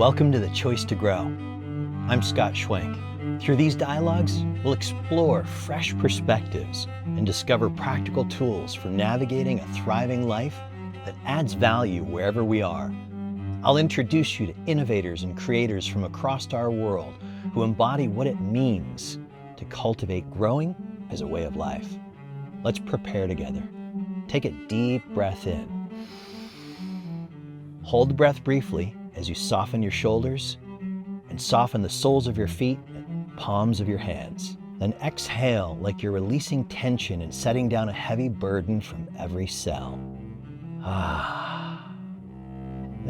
Welcome to The Choice to Grow. I'm Scott Schwenk. Through these dialogues, we'll explore fresh perspectives and discover practical tools for navigating a thriving life that adds value wherever we are. I'll introduce you to innovators and creators from across our world who embody what it means to cultivate growing as a way of life. Let's prepare together. Take a deep breath in. Hold the breath briefly as you soften your shoulders and soften the soles of your feet and palms of your hands. Then exhale like you're releasing tension and setting down a heavy burden from every cell. Now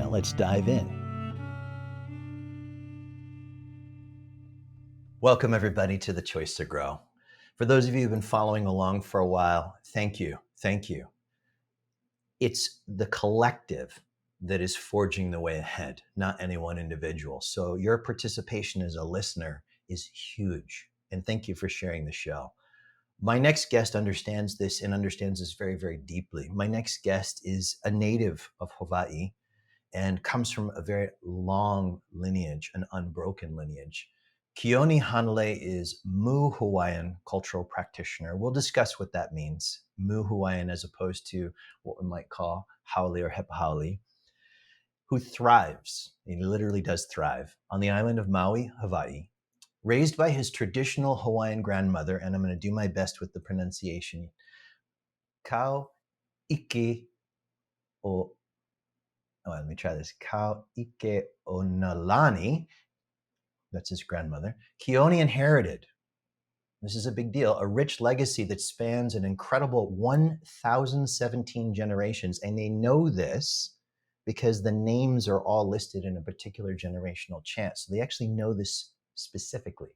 let's dive in. Welcome everybody to The Choice to Grow. For those of you who've been following along for a while, thank you. It's the collective that is forging the way ahead, not any one individual. So your participation as a listener is huge. And thank you for sharing the show. My next guest understands this and understands this very, very deeply. My next guest is a native of Hawaii and comes from a very long lineage, an unbroken lineage. Keoni Hanalei is Mū-Hawaiian cultural practitioner. We'll discuss what that means, Mū-Hawaiian as opposed to what we might call haole or PŌHALA, who thrives, he literally does thrive, on the island of Maui, Hawaii, raised by his traditional Hawaiian grandmother, and I'm going to do my best with the pronunciation, let me try this, Kauike Onalani, that's his grandmother. Keoni inherited, this is a big deal, a rich legacy that spans an incredible 1,017 generations, and they know this because the names are all listed in a particular generational chant. So they actually know this specifically.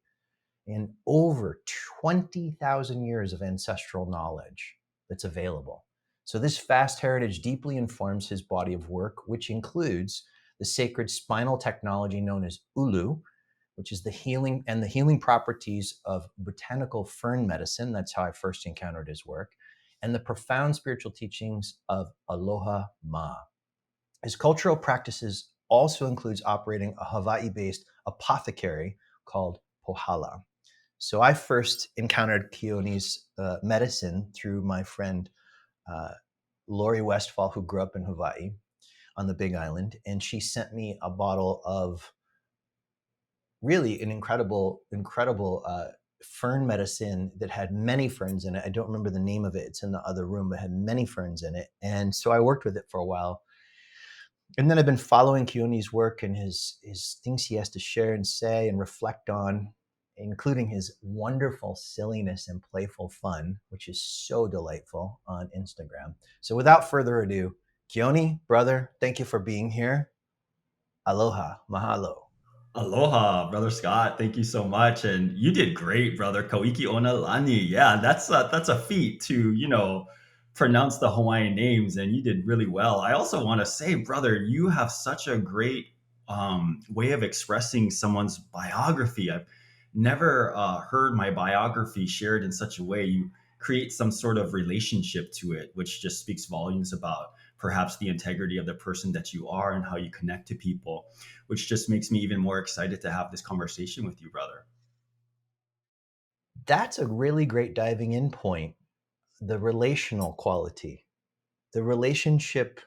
And over 20,000 years of ancestral knowledge that's available. So this vast heritage deeply informs his body of work, which includes the sacred spinal technology known as ulu, which is the healing properties of botanical fern medicine. That's how I first encountered his work. And the profound spiritual teachings of ALOHA MΑ. His cultural practices also includes operating a Hawai'i-based apothecary called PŌHALA. So I first encountered Keoni's medicine through my friend Lori Westfall, who grew up in Hawaii on the Big Island. And she sent me a bottle of really an incredible fern medicine that had many ferns in it. I don't remember the name of it. It's in the other room, but had many ferns in it. And so I worked with it for a while. And then I've been following Keoni's work and his things he has to share and say and reflect on, including his wonderful silliness and playful fun, which is so delightful on Instagram. So without further ado, Keoni, brother, thank you for being here. Aloha, mahalo. Aloha, Brother Scott. Thank you so much. And you did great, brother. Kauiki Onalani. Yeah, that's a feat to, pronounce the Hawaiian names, and you did really well. I also want to say, brother, you have such a great way of expressing someone's biography. I've never heard my biography shared in such a way. You create some sort of relationship to it, which just speaks volumes about perhaps the integrity of the person that you are and how you connect to people, which just makes me even more excited to have this conversation with you, brother. That's a really great diving in point. The relational quality, the relationship,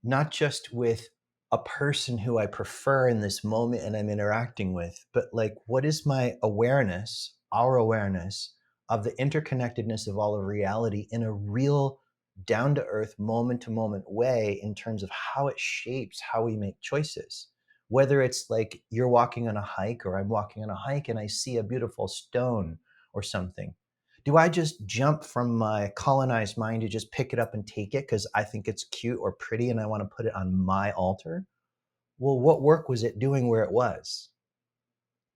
not just with a person who I prefer in this moment and I'm interacting with, but like, what is my awareness, our awareness of the interconnectedness of all of reality in a real down-to-earth, moment-to-moment way in terms of how it shapes how we make choices. Whether it's like you're walking on a hike or I'm walking on a hike and I see a beautiful stone or something. Do I just jump from my colonized mind to just pick it up and take it because I think it's cute or pretty and I want to put it on my altar? Well, what work was it doing where it was?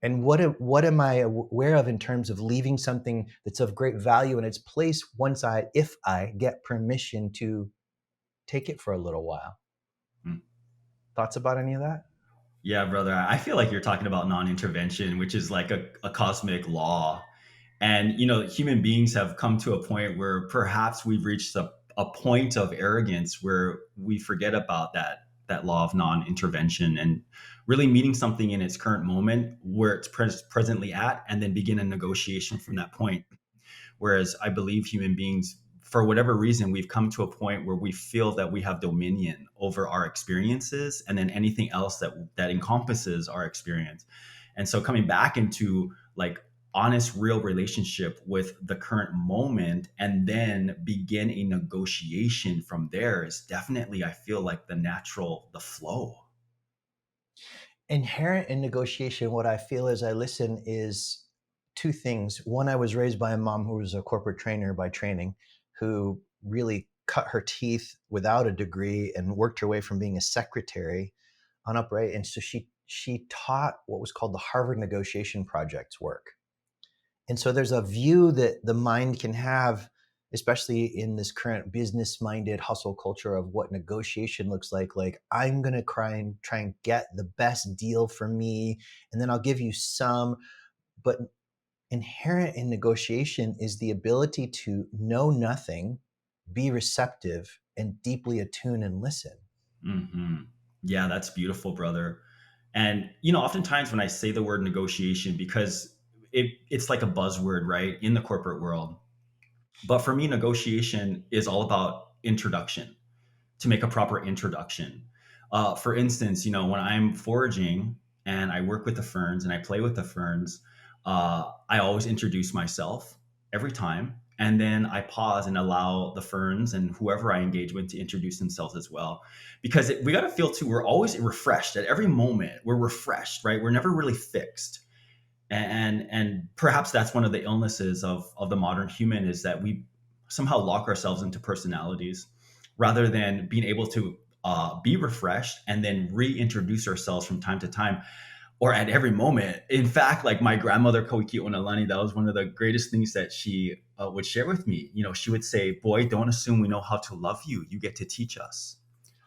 And what am I aware of in terms of leaving something that's of great value in its place if I get permission to take it for a little while? Thoughts about any of that? Yeah, brother. I feel like you're talking about non-intervention, which is like a cosmic law. And, human beings have come to a point where perhaps we've reached a point of arrogance where we forget about that law of non-intervention, and really meeting something in its current moment where it's presently at, and then begin a negotiation from that point. Whereas I believe human beings, for whatever reason, we've come to a point where we feel that we have dominion over our experiences, and then anything else that encompasses our experience. And so coming back into like honest, real relationship with the current moment, and then begin a negotiation from there, is definitely, I feel like, the flow. Inherent in negotiation, what I feel as I listen is two things. One, I was raised by a mom who was a corporate trainer by training, who really cut her teeth without a degree and worked her way from being a secretary on upright. And so she taught what was called the Harvard Negotiation Project's work. And so there's a view that the mind can have, especially in this current business-minded hustle culture, of what negotiation looks like I'm going to try and get the best deal for me, and then I'll give you some. But inherent in negotiation is the ability to know nothing, be receptive, and deeply attune and listen. Hmm. Yeah, that's beautiful, brother. And oftentimes when I say the word negotiation, because it's like a buzzword, right, in the corporate world. But for me, negotiation is all about introduction, to make a proper introduction. For instance, when I'm foraging and I work with the ferns and I play with the ferns, I always introduce myself every time. And then I pause and allow the ferns and whoever I engage with to introduce themselves as well. Because we got to feel too, we're always refreshed at every moment. We're refreshed, right? We're never really fixed. And perhaps that's one of the illnesses of the modern human, is that we somehow lock ourselves into personalities rather than being able to be refreshed and then reintroduce ourselves from time to time or at every moment. In fact, like my grandmother Koiki Onalani, that was one of the greatest things that she would share with me. She would say, "Boy, don't assume we know how to love you. You get to teach us.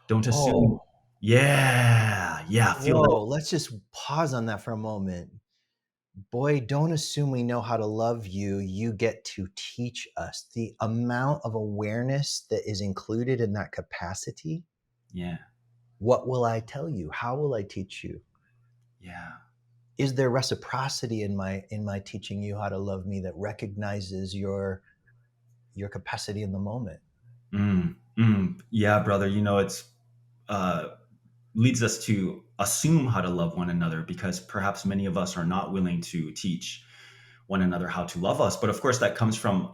Don't assume." Oh, Yeah, yeah, feel that. whoa, let's just pause on that for a moment. Boy, don't assume we know how to love you. You get to teach us. The amount of awareness that is included in that capacity. Yeah, What will I tell you? How will I teach you? yeah. Is there reciprocity in my teaching you how to love me that recognizes your capacity in the moment? Yeah, brother. It's uh, leads us to assume how to love one another, because perhaps many of us are not willing to teach one another how to love us. But of course, that comes from,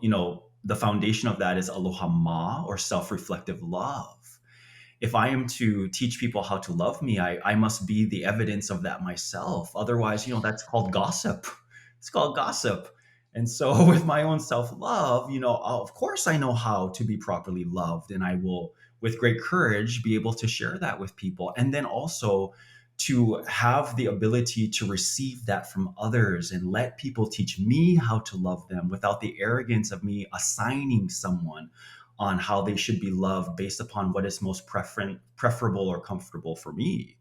the foundation of that is aloha ma, or self-reflective love. If I am to teach people how to love me, I must be the evidence of that myself. Otherwise, that's called gossip. It's called gossip. And so with my own self-love, of course I know how to be properly loved, and I will, with great courage, be able to share that with people. And then also to have the ability to receive that from others and let people teach me how to love them without the arrogance of me assigning someone on how they should be loved based upon what is most preferable or comfortable for me.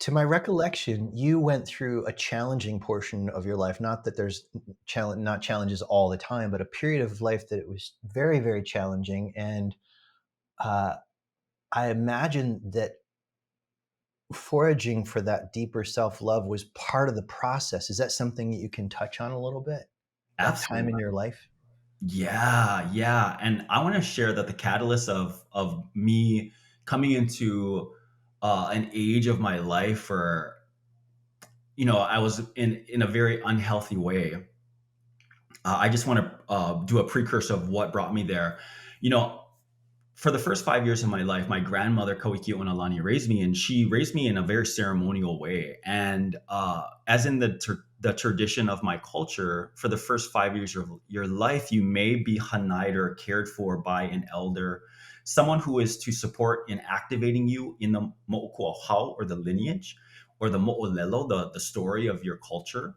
To my recollection, you went through a challenging portion of your life. Not that there's not challenges all the time, but a period of life that it was very, very challenging. And uh, I imagine that foraging for that deeper self-love was part of the process. Is that something that you can touch on a little bit? That time Absolutely. in your life? Yeah, yeah. And I want to share that the catalyst of me coming into an age of my life where I was in a very unhealthy way. I just want to do a precursor of what brought me there. You know, for the first 5 years of my life, my grandmother Koiki Onalani raised me, and she raised me in a very ceremonial way. And as in the tradition of my culture, for the first 5 years of your life, you may be hanai'd or cared for by an elder, someone who is to support in activating you in the mo'okuahau, or the lineage, or the mo'olelo, the story of your culture.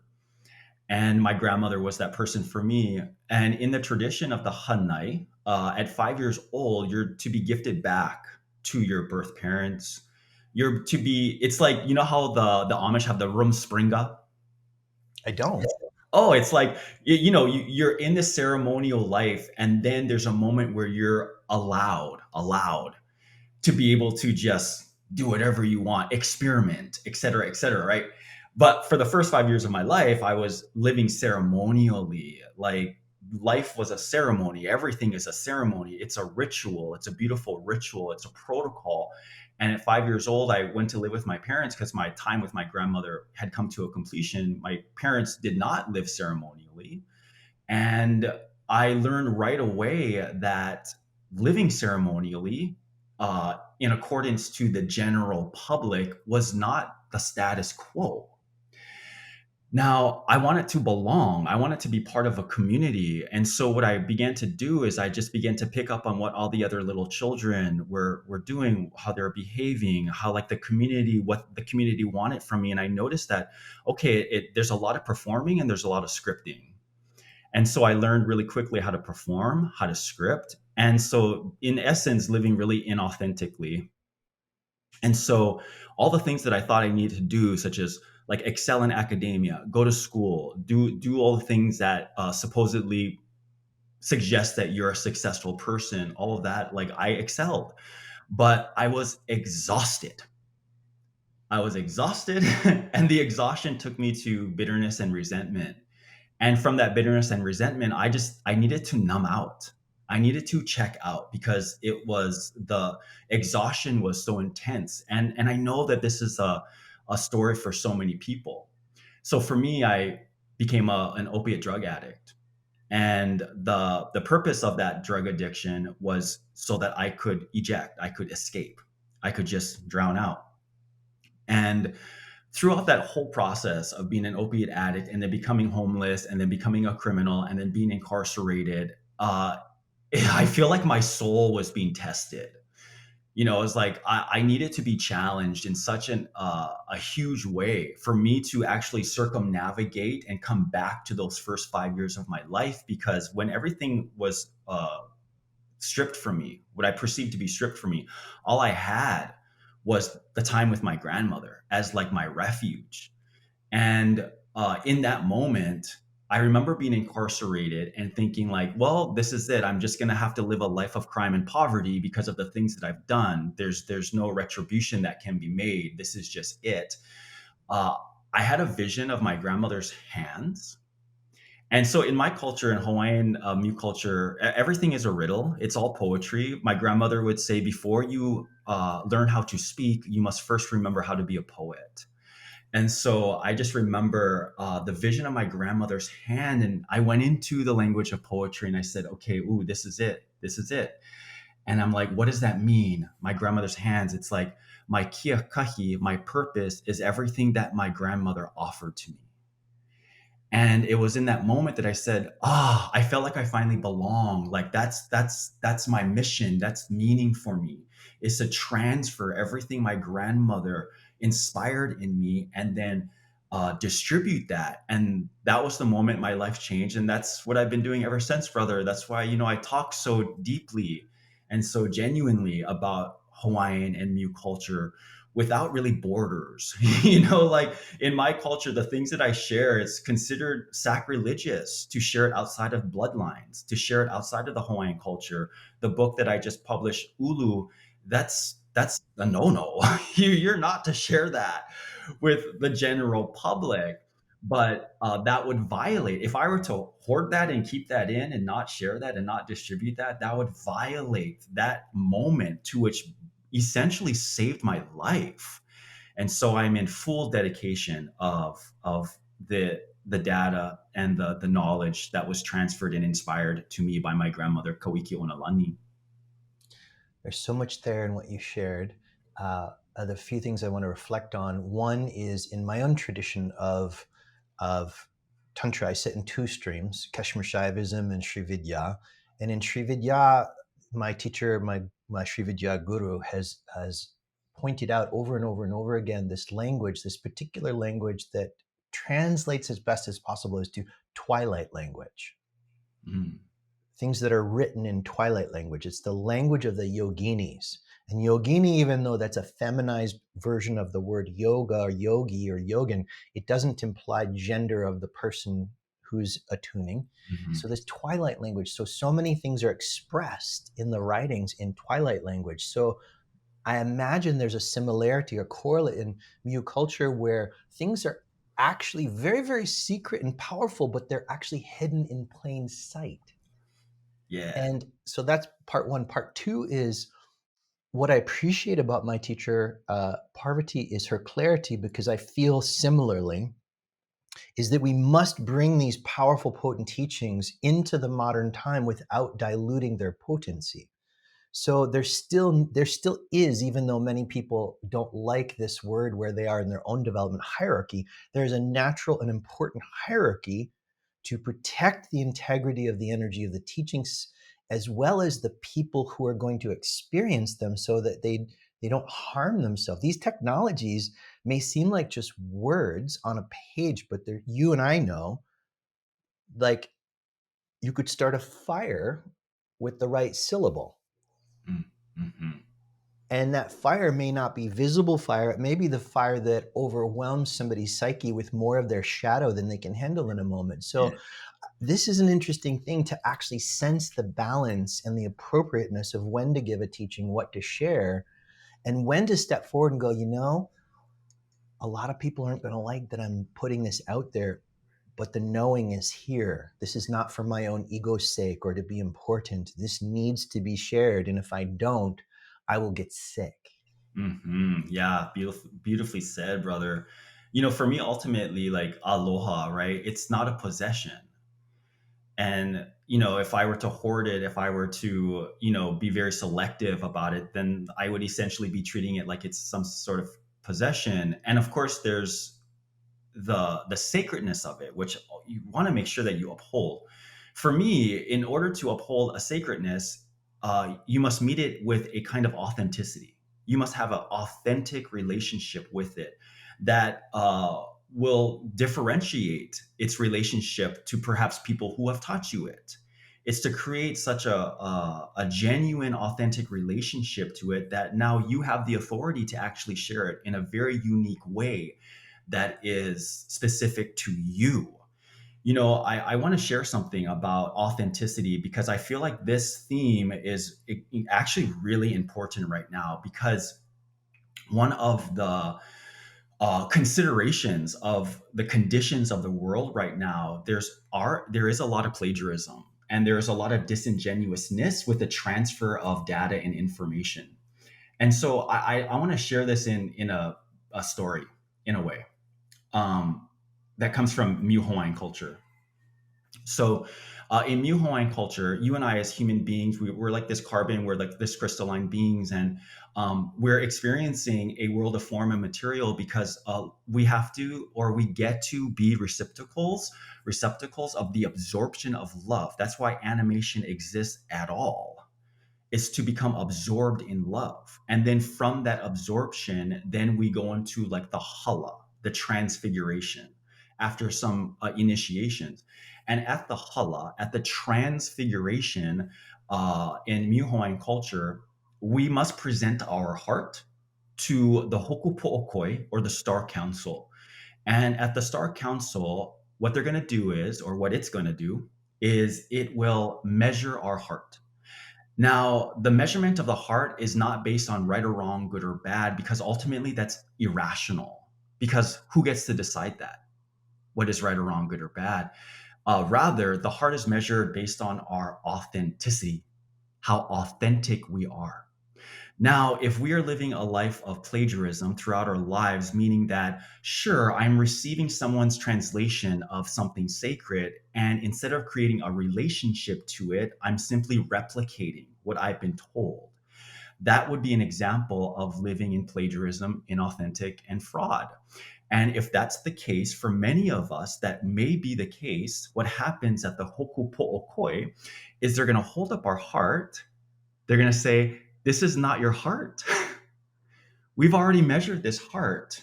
And my grandmother was that person for me. And in the tradition of the hanai, at 5 years old, you're to be gifted back to your birth parents. You're to be, it's like, how the Amish have the rumspringa? I don't. Oh, it's like, you're in this ceremonial life, and then there's a moment where you're allowed. to be able to just do whatever you want, experiment, et cetera, right? But for the first 5 years of my life, I was living ceremonially. Like life was a ceremony. Everything is a ceremony. It's a ritual. It's a beautiful ritual. It's a protocol. And at 5 years old, I went to live with my parents because my time with my grandmother had come to a completion. My parents did not live ceremonially. And I learned right away that living ceremonially, in accordance to the general public, was not the status quo. Now, I wanted to belong. I wanted to be part of a community. And so what I began to do is I just began to pick up on what all the other little children were doing, how they're behaving, how like the community, what the community wanted from me. And I noticed that, okay, there's a lot of performing and there's a lot of scripting. And so I learned really quickly how to perform, how to script. And so, in essence, living really inauthentically. And so, all the things that I thought I needed to do, such as like excel in academia, go to school, do all the things that supposedly suggest that you're a successful person, all of that, like I excelled, but I was exhausted. I was exhausted, and the exhaustion took me to bitterness and resentment. And from that bitterness and resentment, I needed to numb out. I needed to check out because it was the exhaustion was so intense. And I know that this is a story for so many people. So for me, I became an opiate drug addict. And the purpose of that drug addiction was so that I could eject, I could escape, I could just drown out. And throughout that whole process of being an opiate addict and then becoming homeless and then becoming a criminal and then being incarcerated, I feel like my soul was being tested. You know, it's like I needed to be challenged in such a huge way for me to actually circumnavigate and come back to those first 5 years of my life. Because when everything was stripped from me, what I perceived to be stripped from me, all I had was the time with my grandmother as like my refuge. And in that moment, I remember being incarcerated and thinking like, well, this is it. I'm just going to have to live a life of crime and poverty because of the things that I've done. There's no retribution that can be made. This is just it. Uh, I had a vision of my grandmother's hands. And so in my culture, in Hawaiian Mū culture, everything is a riddle. It's all poetry. My grandmother would say, before you learn how to speak, you must first remember how to be a poet. And so I just remember the vision of my grandmother's hand, and I went into the language of poetry, and I said, "Okay, ooh, this is it. This is it." And I'm like, "What does that mean?" My grandmother's hands. It's like my kiakahi, my purpose, is everything that my grandmother offered to me. And it was in that moment that I said, "Ah, I felt like I finally belong. Like that's my mission. That's meaning for me, is to transfer everything my grandmother inspired in me and then distribute that." And that was the moment my life changed. And that's what I've been doing ever since, brother. That's why, I talk so deeply and so genuinely about Hawaiian and Mu culture without really borders. Like in my culture, the things that I share, it's considered sacrilegious to share it outside of bloodlines, to share it outside of the Hawaiian culture. The book that I just published, Ulu, that's a no-no. You're not to share that with the general public. But that would violate, if I were to hoard that and keep that in and not share that and not distribute that, that would violate that moment to which essentially saved my life. And so I'm in full dedication of the data and the knowledge that was transferred and inspired to me by my grandmother Kauiki Onalani. There's so much there in what you shared. The few things I want to reflect on. One is in my own tradition of Tantra, I sit in two streams, Kashmir Shaivism and Sri Vidya. And in Sri Vidya, my teacher, my Sri Vidya guru has pointed out over and over and over again this language, this particular language that translates as best as possible as to twilight language. Mm. Things that are written in twilight language. It's the language of the yoginis. And yogini, even though that's a feminized version of the word yoga or yogi or yogin, it doesn't imply gender of the person who's attuning. Mm-hmm. So this twilight language, so many things are expressed in the writings in twilight language. So I imagine there's a similarity or correlate in Mu culture where things are actually very, very secret and powerful, but they're actually hidden in plain sight. Yeah. And so that's part one. Part two is what I appreciate about my teacher, Parvati, is her clarity, because I feel similarly, is that we must bring these powerful, potent teachings into the modern time without diluting their potency. So there still is, even though many people don't like this word where they are in their own development hierarchy, there's a natural and important hierarchy to protect the integrity of the energy of the teachings, as well as the people who are going to experience them, so that they don't harm themselves. These technologies may seem like just words on a page, but they're, you and I know, like, you could start a fire with the right syllable. Mm, mhm. And that fire may not be visible fire. It may be the fire that overwhelms somebody's psyche with more of their shadow than they can handle in a moment. Yeah. So this is an interesting thing, to actually sense the balance and the appropriateness of when to give a teaching, what to share, and when to step forward and go, a lot of people aren't going to like that I'm putting this out there, but the knowing is here. This is not for my own ego's sake or to be important. This needs to be shared. And if I don't, I will get sick. Yeah, beautifully said, brother. For me, ultimately, like aloha, right? It's not a possession. And, if I were to hoard it, if I were to, be very selective about it, then I would essentially be treating it like it's some sort of possession. And of course, there's the sacredness of it, which you want to make sure that you uphold. For me, in order to uphold a sacredness, you must meet it with a kind of authenticity. You must have an authentic relationship with it that will differentiate its relationship to perhaps people who have taught you it. It's to create such a genuine, authentic relationship to it that now you have the authority to actually share it in a very unique way that is specific to you. I want to share something about authenticity because I feel like this theme is actually really important right now, because one of the considerations of the conditions of the world right now, there is a lot of plagiarism, and there is a lot of disingenuousness with the transfer of data and information. And so I want to share this in a story, in a way, that comes from Mū-Hawaiian culture. So, in Mū-Hawaiian culture, you and I, as human beings, we're like this carbon, we're like this crystalline beings, and we're experiencing a world of form and material because we have to, or we get to be receptacles of the absorption of love. That's why animation exists at all. Is to become absorbed in love. And then from that absorption, then we go into like the hala, the transfiguration, after some initiations. And at the hala, at the transfiguration, in Mū-Hawaiian culture, we must present our heart to the Hoku Po'okoi, or the Star Council. And at the Star Council, what they're going to do is, or what it's going to do, is it will measure our heart. Now, the measurement of the heart is not based on right or wrong, good or bad, because ultimately that's irrational. Because who gets to decide that? What is right or wrong, good or bad? Rather, the heart is measured based on our authenticity, how authentic we are. Now, if we are living a life of plagiarism throughout our lives, meaning that, sure, I'm receiving someone's translation of something sacred, and instead of creating a relationship to it, I'm simply replicating what I've been told. That would be an example of living in plagiarism, inauthentic, and fraud. And if that's the case, for many of us, that may be the case. What happens at the Hoku Po'okoi is they're going to hold up our heart. They're going to say, this is not your heart. We've already measured this heart.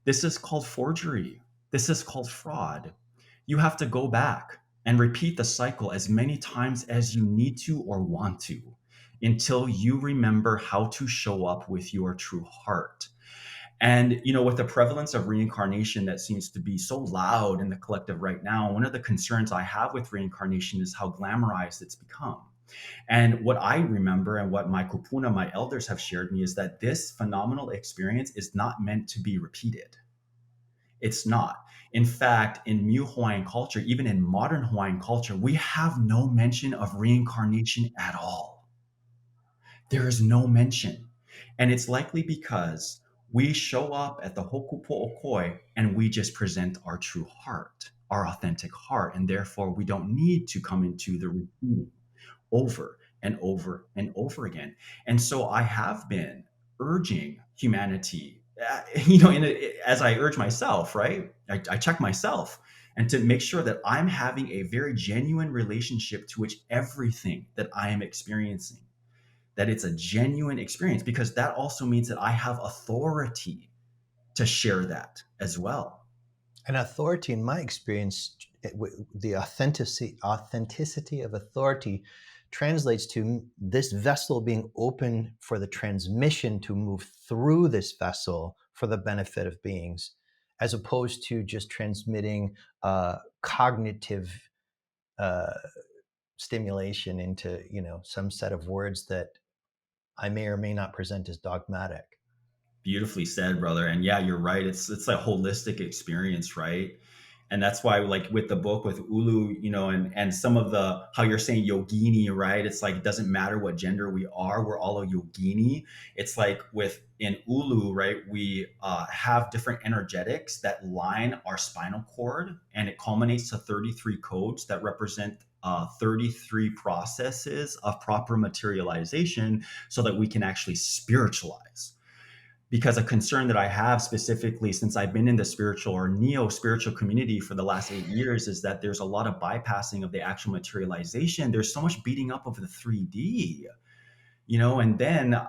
This is called forgery. This is called fraud. You have to go back and repeat the cycle as many times as you need to or want to, until you remember how to show up with your true heart. And, with the prevalence of reincarnation that seems to be so loud in the collective right now, one of the concerns I have with reincarnation is how glamorized it's become. And what I remember and what my kupuna, my elders have shared me is that this phenomenal experience is not meant to be repeated. It's not. In fact, in Mū-Hawaiian culture, even in modern Hawaiian culture, we have no mention of reincarnation at all. There is no mention. And it's likely because we show up at the Hoku Po'okoi and we just present our true heart, our authentic heart. And therefore, we don't need to come into the routine over and over and over again. And so I have been urging humanity, as I urge myself, right? I check myself and to make sure that I'm having a very genuine relationship to which everything that I am experiencing, that it's a genuine experience, because that also means that I have authority to share that as well. And authority, in my experience, the authenticity of authority translates to this vessel being open for the transmission to move through this vessel for the benefit of beings, as opposed to just transmitting cognitive stimulation into, some set of words that I may or may not present as dogmatic. Beautifully said, brother. And yeah, you're right. It's a holistic experience, right? And that's why, like with the book with Ulu, and some of the how you're saying yogini, right? It's like it doesn't matter what gender we are, we're all a yogini. It's like with in Ulu, right? We have different energetics that line our spinal cord, and it culminates to 33 codes that represent 33 processes of proper materialization, so that we can actually spiritualize. Because a concern that I have specifically since I've been in the spiritual or neo spiritual community for the last 8 years is that there's a lot of bypassing of the actual materialization. There's so much beating up of the 3D, and then,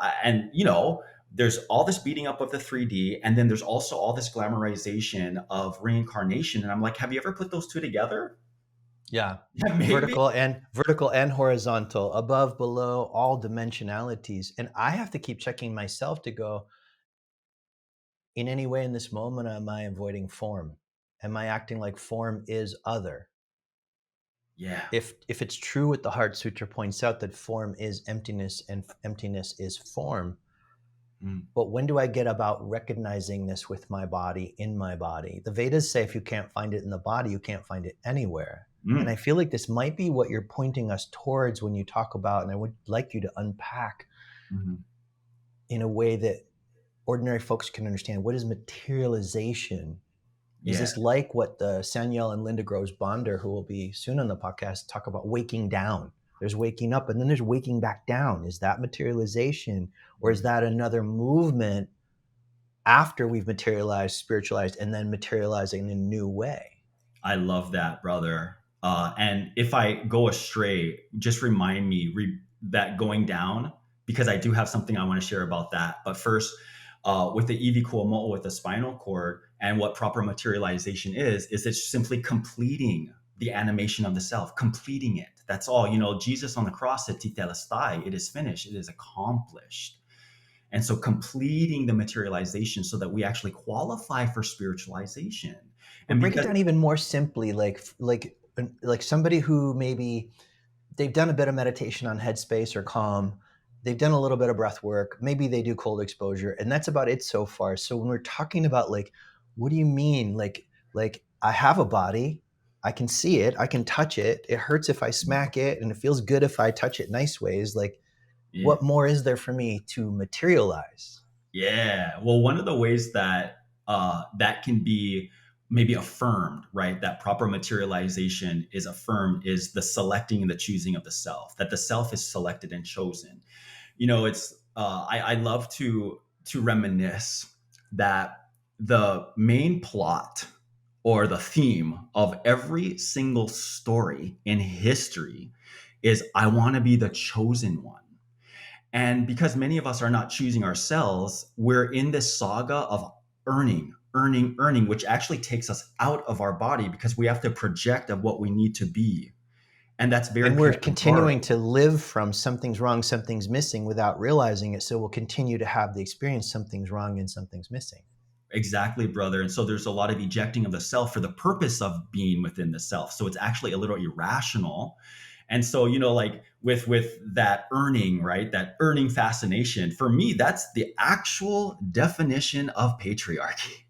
there's all this beating up of the 3D. And then there's also all this glamorization of reincarnation. And I'm like, have you ever put those two together? Yeah. Yeah, maybe. Vertical and horizontal, above, below, all dimensionalities. And I have to keep checking myself to go, in any way in this moment, am I avoiding form? Am I acting like form is other? Yeah. If it's true what the Heart Sutra points out, that form is emptiness and emptiness is form, but when do I get about recognizing this with my body, in my body? The Vedas say if you can't find it in the body, you can't find it anywhere. And I feel like this might be what you're pointing us towards when you talk about, and I would like you to unpack in a way that ordinary folks can understand. What is materialization? Is this like what the Sanyel and Linda Groves Bonder, who will be soon on the podcast, talk about waking down? There's waking up and then there's waking back down. Is that materialization, or is that another movement after we've materialized, spiritualized, and then materializing in a new way? I love that, brother. And if I go astray, just remind me that going down, because I do have something I want to share about that. But first, with the Iwi Kuomo'o, with the spinal cord, and what proper materialization is it's simply completing the animation of the self, completing it. That's all. Jesus on the cross said, "Tetelestai," it is finished, it is accomplished. And so completing the materialization so that we actually qualify for spiritualization. And break it because down even more simply, like somebody who maybe they've done a bit of meditation on Headspace or Calm, they've done a little bit of breath work, maybe they do cold exposure, and that's about it so far. So when we're talking about what do you mean? Like I have a body, I can see it, I can touch it. It hurts if I smack it, and it feels good if I touch it nice ways. What more is there for me to materialize? Yeah. Well, one of the ways that that can be maybe affirmed, right? That proper materialization is affirmed is the selecting and the choosing of the self. That the self is selected and chosen. It's I love to reminisce that the main plot or the theme of every single story in history is I want to be the chosen one. And because many of us are not choosing ourselves, we're in this saga of earning, earning, earning, which actually takes us out of our body because we have to project of what we need to be. And that's very And we're continuing to live from something's wrong, something's missing without realizing it. So we'll continue to have the experience something's wrong and something's missing. Exactly, brother. And so there's a lot of ejecting of the self for the purpose of being within the self. So it's actually a little irrational. And so, like with that earning, right? That earning fascination, for me, that's the actual definition of patriarchy.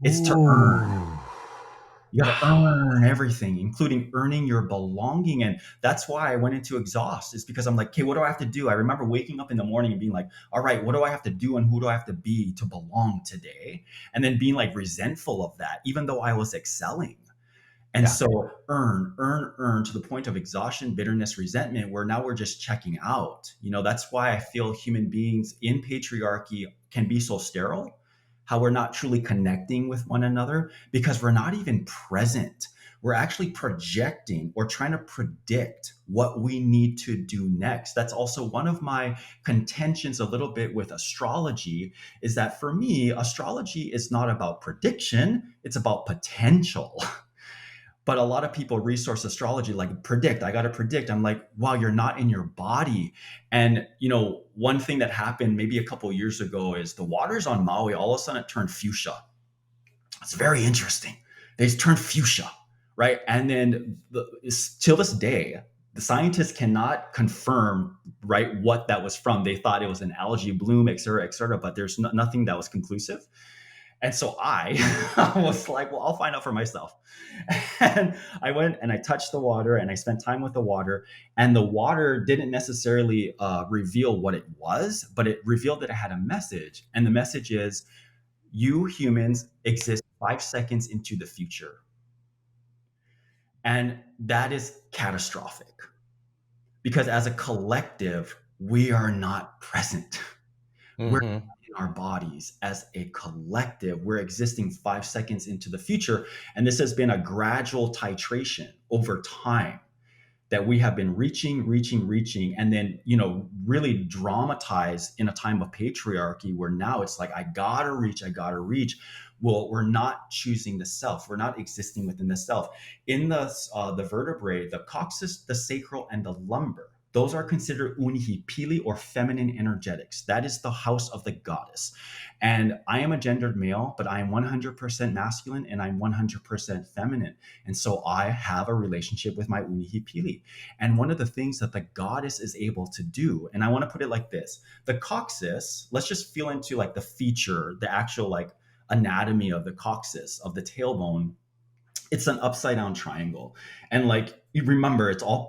It's to earn. Ooh. You got to earn everything, including earning your belonging. And that's why I went into exhaust, is because I'm like, okay, what do I have to do? I remember waking up in the morning and being like, all right, what do I have to do and who do I have to be to belong today? And then being like resentful of that, even though I was excelling. And Yeah. so earn to the point of exhaustion, bitterness, resentment, where now we're just checking out. That's why I feel human beings in patriarchy can be so sterile, how we're not truly connecting with one another because we're not even present. We're actually projecting or trying to predict what we need to do next. That's also one of my contentions a little bit with astrology, is that for me, astrology is not about prediction, it's about potential. But a lot of people resource astrology like predict. I got to predict. I'm like, wow, you're not in your body. And one thing that happened maybe a couple of years ago is the waters on Maui, all of a sudden it turned fuchsia. It's very interesting. They turned fuchsia, right? And then till this day, the scientists cannot confirm, right, what that was from. They thought it was an algae bloom, et cetera, but there's nothing that was conclusive. And so I was like, well, I'll find out for myself. And I went and I touched the water and I spent time with the water. And the water didn't necessarily reveal what it was, but it revealed that it had a message. And the message is, you humans exist 5 seconds into the future. And that is catastrophic because as a collective, we are not present. We're Mm-hmm. in our bodies as a collective. We're existing 5 seconds into the future. And this has been a gradual titration over time that we have been reaching, and then, really dramatized in a time of patriarchy where now it's like, I gotta reach. Well, we're not choosing the self. We're not existing within the self. In the vertebrae, the coccyx, the sacral, and the lumbar, those are considered unihipili or feminine energetics. That is the house of the goddess. And I am a gendered male, but I am 100% masculine and I'm 100% feminine. And so I have a relationship with my unihipili. And one of the things that the goddess is able to do, and I want to put it like this, the coccyx, let's just feel into like the feature, the actual like anatomy of the coccyx, of the tailbone. It's an upside down triangle. And like, you remember, it's all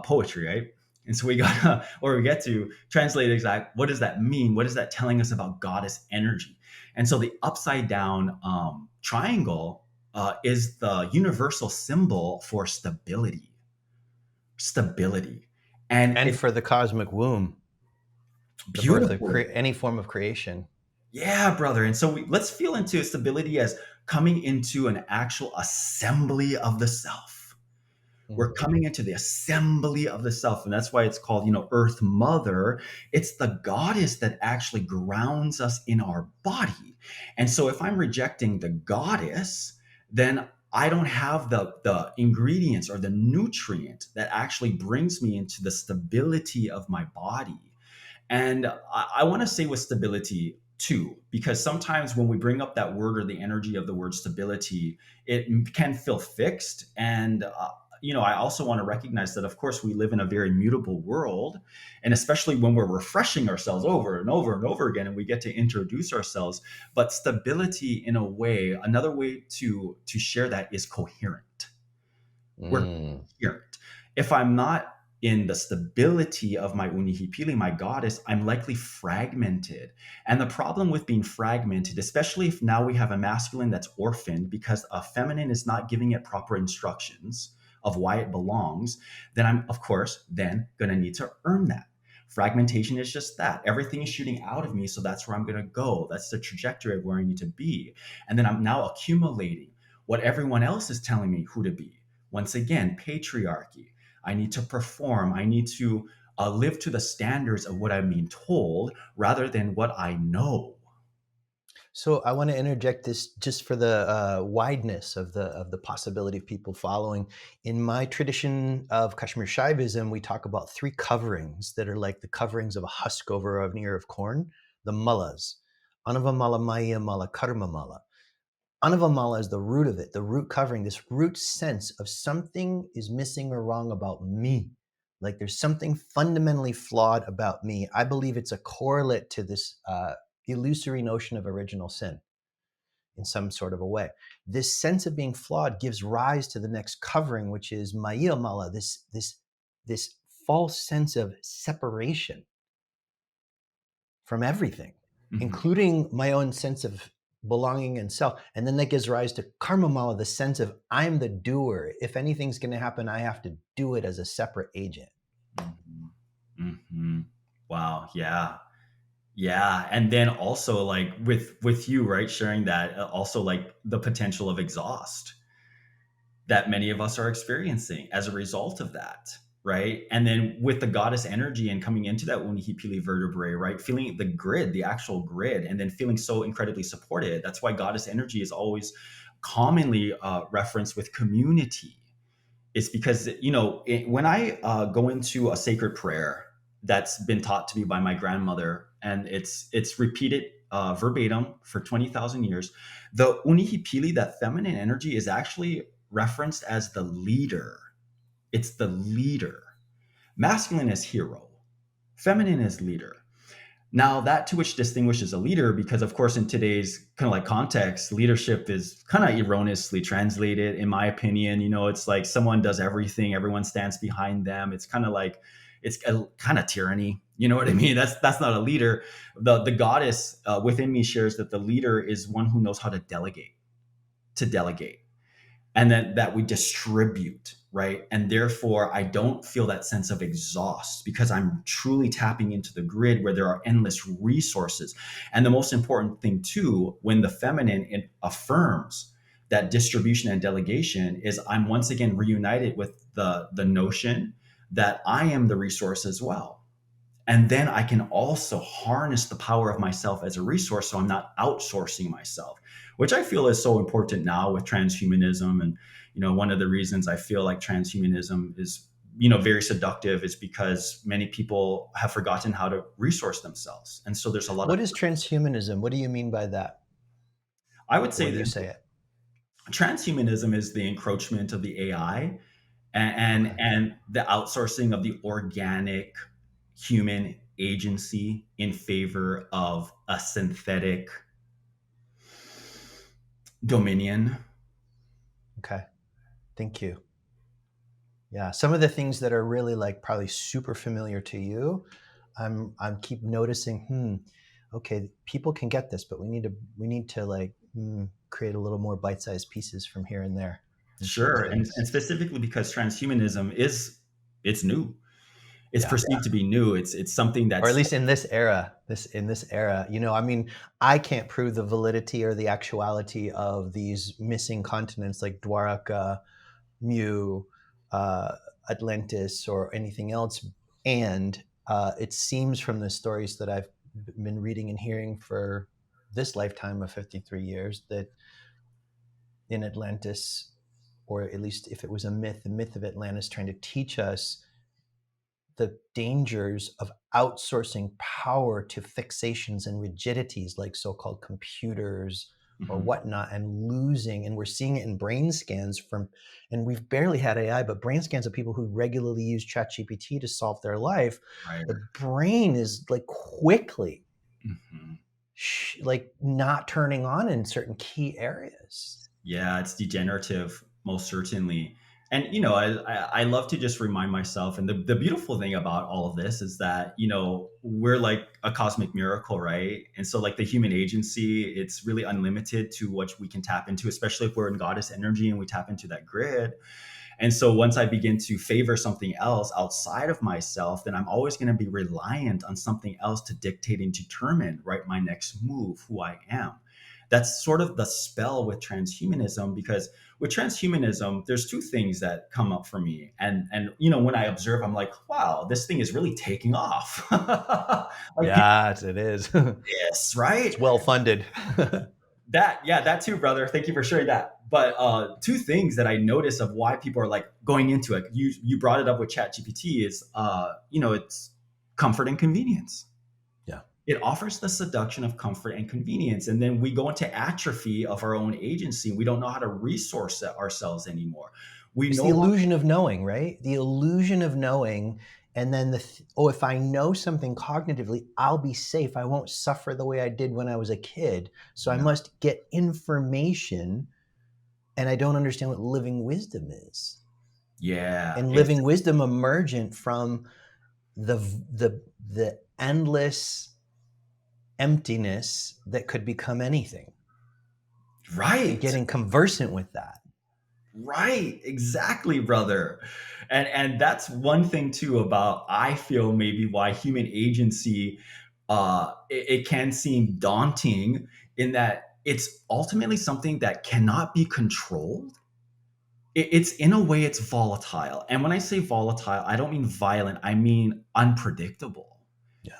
poetry, right? And so we get to translate exact, what does that mean? What is that telling us about goddess energy? And so the upside down triangle is the universal symbol for stability. And And it's for the cosmic womb, the birth of beautiful. any form of creation. Yeah, brother. And so let's feel into stability as coming into an actual assembly of the self. We're Mm. coming into the assembly of the self. And that's why it's called, Earth Mother. It's the goddess that actually grounds us in our body. And so if I'm rejecting the goddess, then I don't have the ingredients or the nutrient that actually brings me into the stability of my body. And I want to say with stability too, because sometimes when we bring up that word or the energy of the word stability, it can feel fixed. And, I also want to recognize that, of course, we live in a very mutable world. And especially when we're refreshing ourselves over and over and over again, and we get to introduce ourselves. But stability, in a way, another way to share that is coherent. We're Mm. coherent. If I'm not in the stability of my unihipili, my goddess, I'm likely fragmented. And the problem with being fragmented, especially if now we have a masculine that's orphaned because a feminine is not giving it proper instructions of why it belongs, then I'm, of course, then going to need to earn that. Fragmentation is just that. Everything is shooting out of me, so that's where I'm going to go. That's the trajectory of where I need to be. And then I'm now accumulating what everyone else is telling me who to be. Once again, patriarchy. I need to perform. I need to live to the standards of what I'm being told rather than what I know. So I want to interject this just for the wideness of the possibility of people following. In my tradition of Kashmir Shaivism, we talk about three coverings that are like the coverings of a husk over an ear of corn, the mullas. Anava mala maya mala karma mala. Anava Mala is the root of it, the root covering, this root sense of something is missing or wrong about me. Like there's something fundamentally flawed about me. I believe it's a correlate to this illusory notion of original sin in some sort of a way. This sense of being flawed gives rise to the next covering, which is Maia Mala, this false sense of separation from everything, including my own sense of belonging and self. And then that gives rise to Karma Mala, the sense of I'm the doer. If anything's going to happen, I have to do it as a separate agent. Wow. Yeah. Yeah. And then also like with you, right, sharing that also like the potential of exhaust that many of us are experiencing as a result of that. Right. And then with the goddess energy and coming into that Unihipili vertebrae, right, feeling the grid, the actual grid, and then feeling so incredibly supported. That's why goddess energy is always commonly referenced with community. It's because, when I go into a sacred prayer that's been taught to me by my grandmother, and it's repeated verbatim for 20,000 years, the Unihipili, that feminine energy, is actually referenced as the leader. It's the leader. Masculine is hero. Feminine is leader. Now, that to which distinguishes a leader, because of course, in today's kind of like context, leadership is kind of erroneously translated, in my opinion. It's like someone does everything, everyone stands behind them. It's kind of like, it's a kind of tyranny. You know what I mean? That's not a leader. The goddess within me shares that the leader is one who knows how to delegate, and then that we distribute, right? And therefore, I don't feel that sense of exhaust because I'm truly tapping into the grid where there are endless resources. And the most important thing too, when the feminine affirms that distribution and delegation, is I'm once again reunited with the notion that I am the resource as well. And then I can also harness the power of myself as a resource, so I'm not outsourcing myself, which I feel is so important now with transhumanism. And one of the reasons I feel like transhumanism is very seductive is because many people have forgotten how to resource themselves. And so there's a lot What is transhumanism? What do you mean by that? I would The say way you that say it. transhumanism is the encroachment of the AI and the outsourcing of the organic human agency in favor of a synthetic dominion. Okay. Thank you. Yeah. Some of the things that are really like probably super familiar to you, I'm keep noticing, okay, people can get this, but we need to like create a little more bite-sized pieces from here and there and see what Sure. it And is. specifically because transhumanism it's new. It's Yeah. perceived to be new. It's something Or at that's least in this era, I mean, I can't prove the validity or the actuality of these missing continents like Dwaraka, Mu, Atlantis, or anything else. And it seems from the stories that I've been reading and hearing for this lifetime of 53 years that in Atlantis, or at least if it was a myth, the myth of Atlantis trying to teach us the dangers of outsourcing power to fixations and rigidities like so-called computers or Mhm. whatnot, and losing, and we're seeing it in brain scans and we've barely had AI, but brain scans of people who regularly use ChatGPT to solve their life, Right. the brain is like quickly Mhm. like not turning on in certain key areas. Yeah, it's degenerative, most certainly. And I love to just remind myself, and the beautiful thing about all of this is that we're like a cosmic miracle, right? And so like the human agency, it's really unlimited to what we can tap into, especially if we're in goddess energy and we tap into that grid. And so once I begin to favor something else outside of myself, then I'm always going to be reliant on something else to dictate and determine, right, my next move, who I am. That's sort of the spell with transhumanism, because with transhumanism, there's two things that come up for me. And when I observe, I'm like, wow, this thing is really taking off. Like people Yes, it is. do this, It's right? well funded. That too, brother. Thank you for sharing that. But two things that I notice of why people are like going into it. You brought it up with ChatGPT is it's comfort and convenience. Yeah. It offers the seduction of comfort and convenience. And then we go into atrophy of our own agency. We don't know how to resource ourselves anymore. We It's no the longer, illusion of knowing, right? The illusion of knowing. And then if I know something cognitively, I'll be safe. I won't suffer the way I did when I was a kid. So I yeah, must get information, and I don't understand what living wisdom is. yeah, And living wisdom emergent from the the endless emptiness that could become anything, and right. getting conversant with that. Right, exactly, brother. And that's one thing too about, I feel, maybe why human agency it can seem daunting, in that it's ultimately something that cannot be controlled. It's, in a way, it's volatile. And when I say volatile, I don't mean violent, I mean unpredictable. Yeah.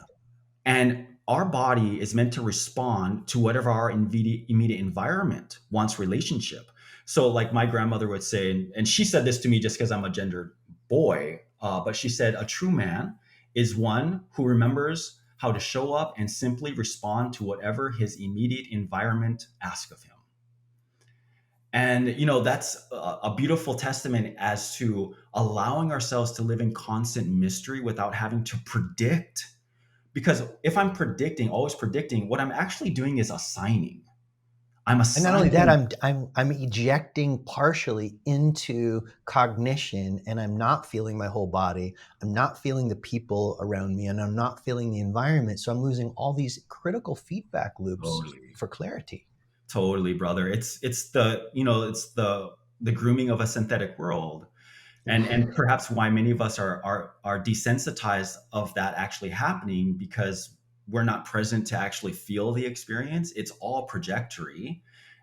And our body is meant to respond to whatever our immediate environment wants relationship. So, like my grandmother would say, and she said this to me just because I'm a gendered boy, but she said, a true man is one who remembers how to show up and simply respond to whatever his immediate environment asks of him. And, that's a beautiful testament as to allowing ourselves to live in constant mystery without having to predict, because if I'm predicting, always predicting, what I'm actually doing is assigning. I'm And not only that, assigning. I'm ejecting partially into cognition, and I'm not feeling my whole body. I'm not feeling the people around me, and I'm not feeling the environment. So I'm losing all these critical feedback loops Totally, for clarity. totally, brother. It's the, it's the grooming of a synthetic world. And perhaps why many of us are desensitized of that actually happening, because we're not present to actually feel the experience. It's all projectory.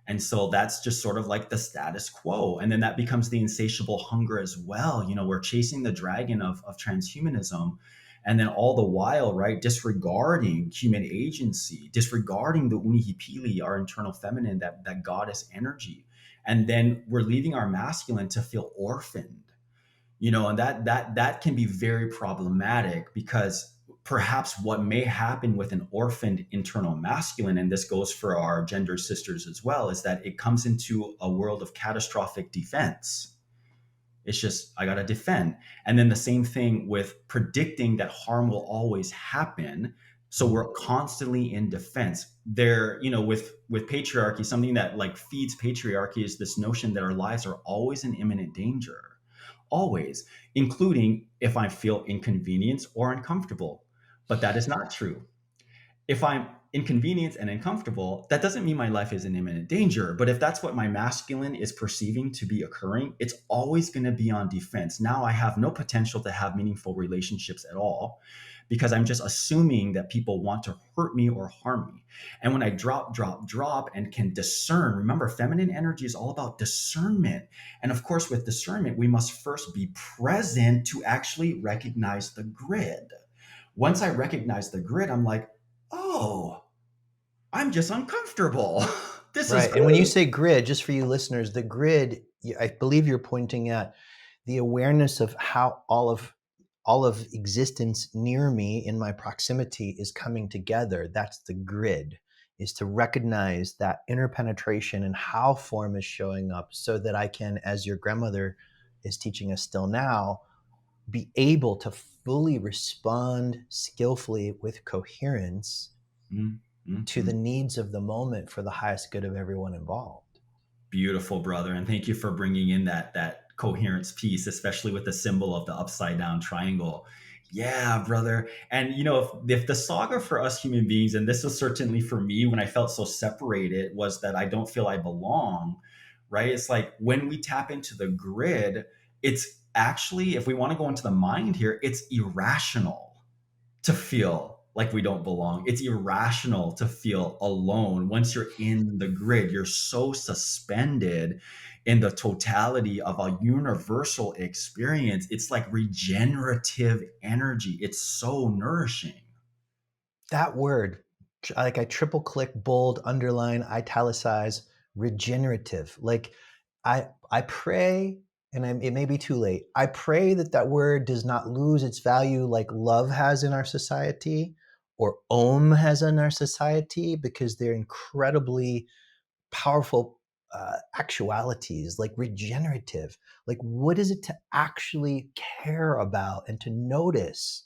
And so that's just sort of like the status quo. And then that becomes the insatiable hunger as well. We're chasing the dragon of transhumanism. And then all the while, right, disregarding human agency, disregarding the unihipili, our internal feminine, that goddess energy. And then we're leaving our masculine to feel orphaned, and that can be very problematic, because perhaps what may happen with an orphaned internal masculine, and this goes for our gender sisters as well, is that it comes into a world of catastrophic defense. It's just, I got to defend. And then the same thing with predicting that harm will always happen. So we're constantly in defense there. With patriarchy, something that like feeds patriarchy is this notion that our lives are always in imminent danger, always, including if I feel inconvenienced or uncomfortable. But that is not true. If I'm inconvenienced and uncomfortable, that doesn't mean my life is in imminent danger. But if that's what my masculine is perceiving to be occurring, it's always going to be on defense. Now I have no potential to have meaningful relationships at all, because I'm just assuming that people want to hurt me or harm me. And when I drop, and can discern, remember, feminine energy is all about discernment. And of course, with discernment, we must first be present to actually recognize the grid. Once I recognize the grid, I'm like, oh, I'm just uncomfortable. This is Right. And when you great. say grid, just for you listeners, the grid, I believe you're pointing at the awareness of how all of existence near me in my proximity is coming together. That's the grid, is to recognize that interpenetration and how form is showing up, so that I can, as your grandmother is teaching us still now, be able to fully respond skillfully with coherence Mm, to the mhm. needs of the moment for the highest good of everyone involved. Beautiful, brother, and thank you for bringing in that coherence piece, especially with the symbol of the upside down triangle. Yeah, brother. And if the saga for us human beings, and this was certainly for me when I felt so separated, was that I don't feel I belong, right? It's like when we tap into the grid, it's actually, if we want to go into the mind here, it's irrational to feel like we don't belong. It's irrational to feel alone. Once you're in the grid, you're so suspended in the totality of a universal experience. It's like regenerative energy. It's so nourishing. That word, like I triple click, bold, underline, italicize, regenerative. Like I pray, and it may be too late. I pray that that word does not lose its value like love has in our society, or Om has in our society, because they're incredibly powerful actualities, like regenerative. Like, what is it to actually care about and to notice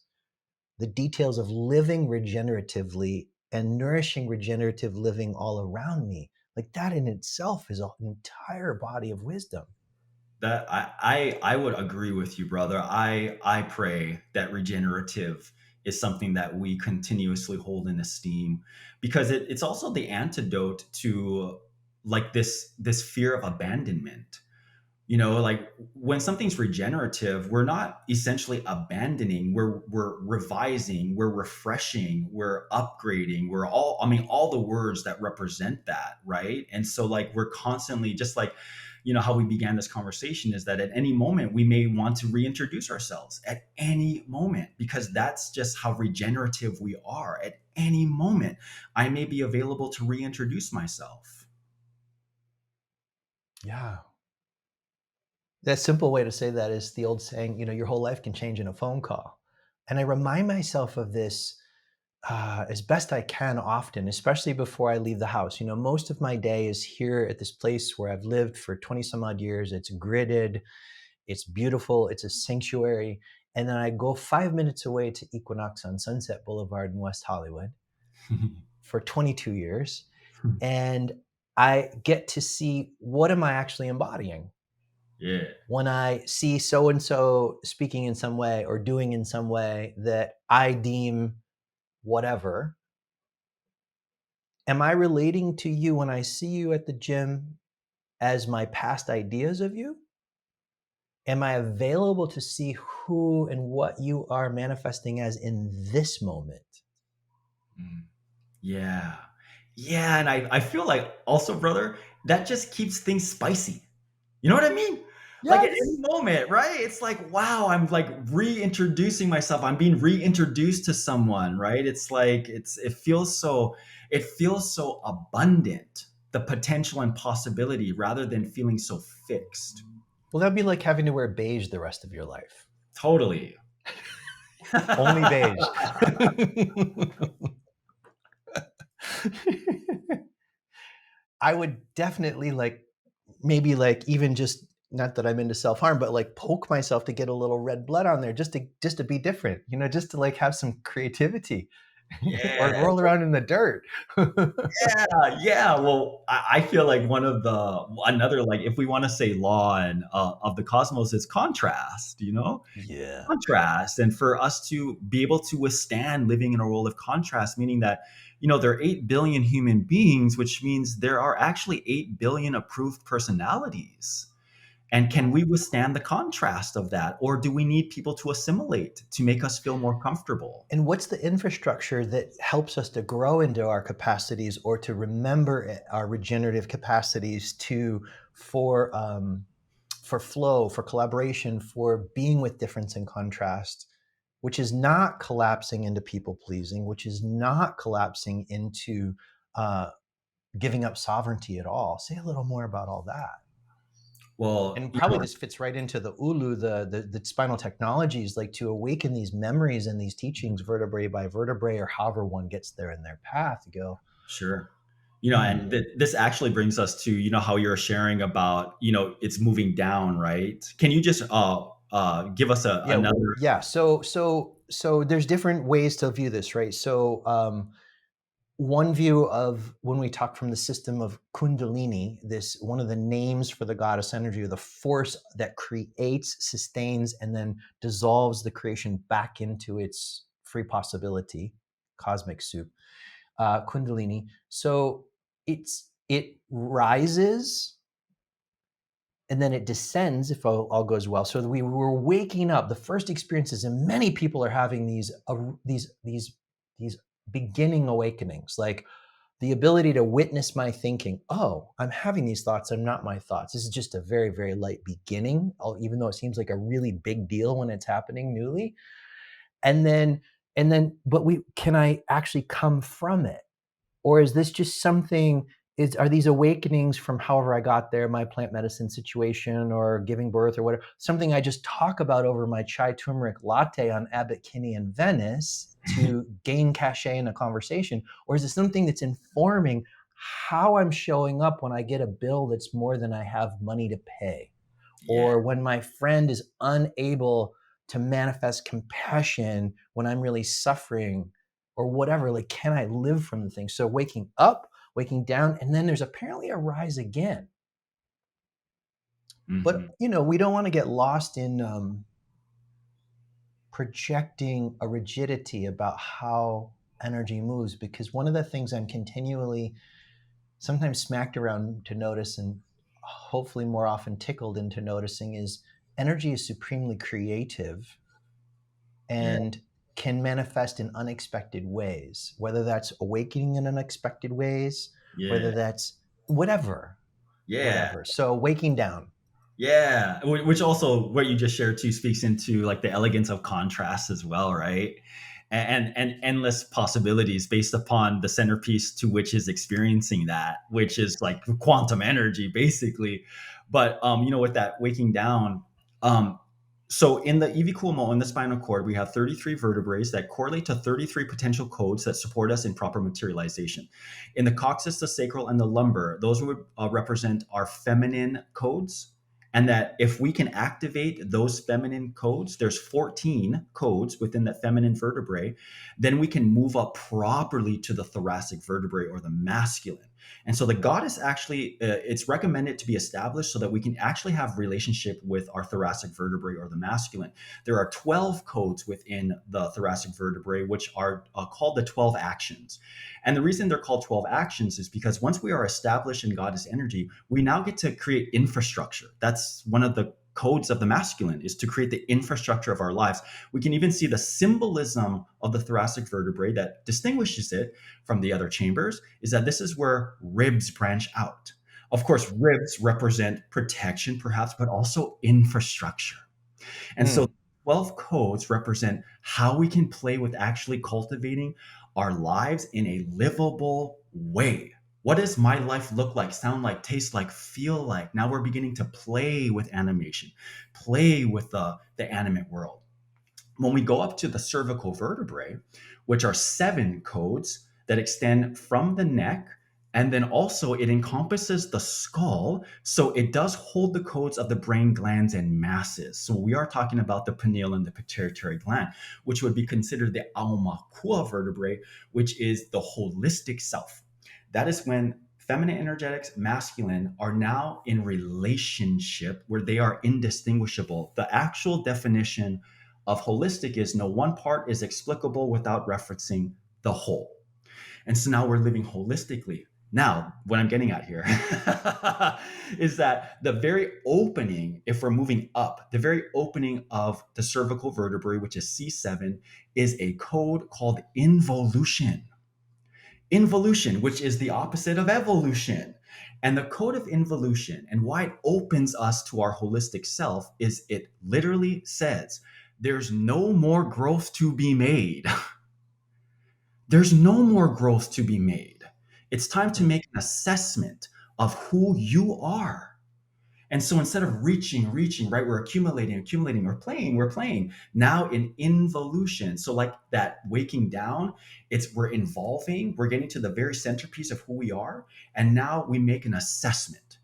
the details of living regeneratively and nourishing regenerative living all around me? Like, that in itself is an entire body of wisdom. That I would agree with you, brother. I pray that regenerative is something that we continuously hold in esteem, because it's also the antidote to like this fear of abandonment. You know, like when something's regenerative, we're not essentially abandoning, we're revising, we're refreshing, we're upgrading, we're all, I mean, all the words that represent that, right? And so like we're constantly just like, you know, how we began this conversation is that at any moment we may want to reintroduce ourselves at any moment, because that's just how regenerative we are. At any moment I may be available to reintroduce myself. Yeah. That simple way to say that is the old saying, your whole life can change in a phone call. And I remind myself of this as best I can often, especially before I leave the house. Most of my day is here at this place where I've lived for 20 some odd years. It's gridded, it's beautiful, it's a sanctuary. And then I go 5 minutes away to Equinox on Sunset Boulevard in West Hollywood for 22 years. And I get to see, what am I actually embodying? Yeah. When I see so and so speaking in some way or doing in some way that I deem whatever, am I relating to you when I see you at the gym as my past ideas of you? Am I available to see who and what you are manifesting as in this moment? Mm. Yeah. Yeah. And I feel like also, brother, that just keeps things spicy. You know what I mean? Like at any Yes. moment, right? It's like, wow, I'm like reintroducing myself. I'm being reintroduced to someone, right? It's like it feels so abundant, the potential and possibility, rather than feeling so fixed. Well, that'd be like having to wear beige the rest of your life. Totally. Only beige. I would definitely maybe even just, not that I'm into self-harm, but poke myself to get a little red blood on there, just to be different, just to have some creativity, or Yeah. roll around in the dirt. Yeah, yeah. Well, I feel like one of another, like if we want to say law and of the cosmos, is contrast. You know, Yeah. contrast, and for us to be able to withstand living in a world of contrast, meaning that there are 8 billion human beings, which means there are actually 8 billion approved personalities. And can we withstand the contrast of that, or do we need people to assimilate to make us feel more comfortable? And what's the infrastructure that helps us to grow into our capacities, or to remember our regenerative capacities, for flow, for collaboration, for being with difference and contrast, which is not collapsing into people pleasing, which is not collapsing into uh, giving up sovereignty at all. Say a little more about all that. Well, And probably this fits right into the ulu, the spinal technologies, like to awaken these memories and these teachings vertebrae by vertebrae, or however one gets there in their path, to go, sure. And hmm. this actually brings us to, how you're sharing about, it's moving down, right? Can you just give us Yeah, another? yeah. So there's different ways to view this, right? So one view of, when we talk from the system of Kundalini, this one of the names for the goddess energy, or the force that creates, sustains, and then dissolves the creation back into its free possibility, cosmic soup, Kundalini. So it rises and then it descends if all goes well. So we were waking up. The first experiences, and many people are having these beginning awakenings, like the ability to witness my thinking. Oh, I'm having these thoughts. I'm not my thoughts. This is just a very, very light beginning, even though it seems like a really big deal when it's happening newly. And then, but can I actually come from it? Or is this just something, are these awakenings from however I got there, my plant medicine situation or giving birth or whatever, something I just talk about over my chai turmeric latte on Abbot Kinney in Venice? to gain cachet in a conversation? Or is it something that's informing how I'm showing up when I get a bill that's more than I have money to pay? Yeah. Or when my friend is unable to manifest compassion when I'm really suffering, or whatever? Like, can I live from the thing? So waking up, waking down, and then there's apparently a rise again. But, Mhm. we don't want to get lost in projecting a rigidity about how energy moves, because one of the things I'm continually sometimes smacked around to notice, and hopefully more often tickled into noticing, is energy is supremely creative Yeah. and can manifest in unexpected ways, whether that's awakening in unexpected ways, Yeah. whether that's whatever, Yeah. whatever. So waking down. Yeah, which also what you just shared too speaks into like the elegance of contrast as well, right? And endless possibilities based upon the centerpiece to which is experiencing that, which is like quantum energy, basically. But with that waking down, um, so in the EV Kuomo in the spinal cord, we have 33 vertebrae that correlate to 33 potential codes that support us in proper materialization. In the coccyx, the sacral, and the lumbar, those would represent our feminine codes, and that if we can activate those feminine codes, there's 14 codes within that feminine vertebrae, then we can move up properly to the thoracic vertebrae or the masculine. And so the goddess actually, it's recommended to be established so that we can actually have relationship with our thoracic vertebrae or the masculine. There are 12 codes within the thoracic vertebrae, which are called the 12 actions. And the reason they're called 12 actions is because once we are established in goddess energy, we now get to create infrastructure. That's one of the codes of the masculine, is to create the infrastructure of our lives. We can even see the symbolism of the thoracic vertebrae that distinguishes it from the other chambers, is that this is where ribs branch out. Of course, ribs represent protection, perhaps, but also infrastructure. And so Mm. 12 codes represent how we can play with actually cultivating our lives in a livable way. What does my life look like, sound like, taste like, feel like? Now we're beginning to play with animation, play with the animate world. When we go up to the cervical vertebrae, which are 7 codes that extend from the neck, and then also it encompasses the skull. So it does hold the codes of the brain glands and masses. So we are talking about the pineal and the pituitary gland, which would be considered the Aumakua vertebrae, which is the holistic self. That is when feminine energetics, masculine are now in relationship where they are indistinguishable. The actual definition of holistic is no one part is explicable without referencing the whole. And so now we're living holistically. Now, what I'm getting at here is that the very opening, if we're moving up, the very opening of the cervical vertebrae, which is C7, is a code called involution. Involution, which is the opposite of evolution. And the code of involution and why it opens us to our holistic self is it literally says, there's no more growth to be made. There's no more growth to be made. It's time to Mm. make an assessment of who you are. And so instead of reaching, right, we're accumulating, we're playing. Now in involution. So like that waking down, we're involving, we're getting to the very centerpiece of who we are. And now we make an assessment.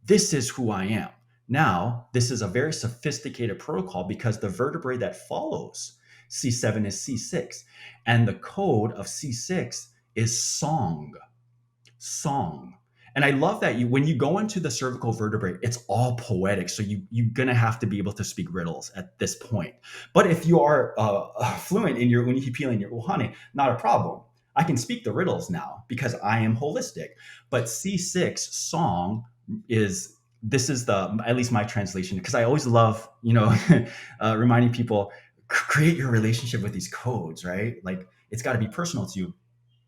This is who I am. Now, this is a very sophisticated protocol because the vertebrae that follows C7 is C6. And the code of C6 is song. Song. And I love that when you go into the cervical vertebrae, it's all poetic. So you're gonna have to be able to speak riddles at this point. But if you are fluent in your Unihipila and your Ohane, not a problem. I can speak the riddles now because I am holistic. But C6 song is this is the at least my translation, because I always love reminding people, create your relationship with these codes, right? Like it's got to be personal to you.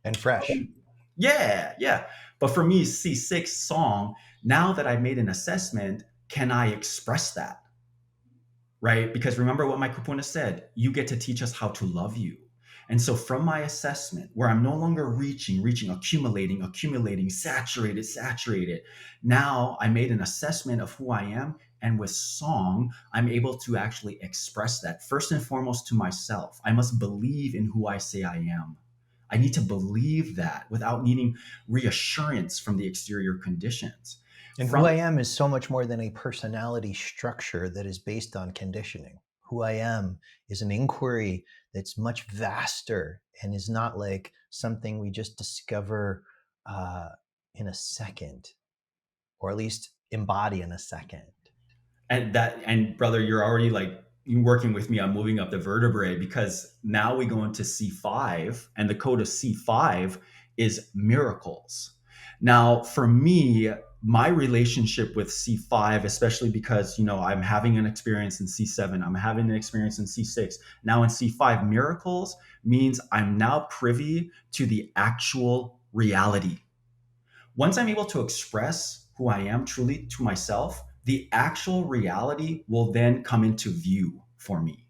And fresh. Yeah, yeah. But for me, C6 song, now that I've made an assessment, can I express that? Right? Because remember what my kupuna said, you get to teach us how to love you. And so from my assessment, where I'm no longer reaching, accumulating, saturated, now I made an assessment of who I am And with song, I'm able to actually express that first and foremost to myself. I must believe in who I say I am. I need to believe that without needing reassurance from the exterior conditions. And who From I am is so much more than a personality structure that is based on conditioning. Who I am is an inquiry that's much vaster and is not like something we just discover uh, in a second, or at least embody in a second. and brother, you're already like you working with me on moving up the vertebrae, because now we go into C5, and the code of C5 is miracles. Now for me, my relationship with C5, especially because I'm having an experience in C7, I'm having an experience in C6, now in C5, miracles means I'm now privy to the actual reality. Once I'm able to express who I am truly to myself, the actual reality will then come into view for me.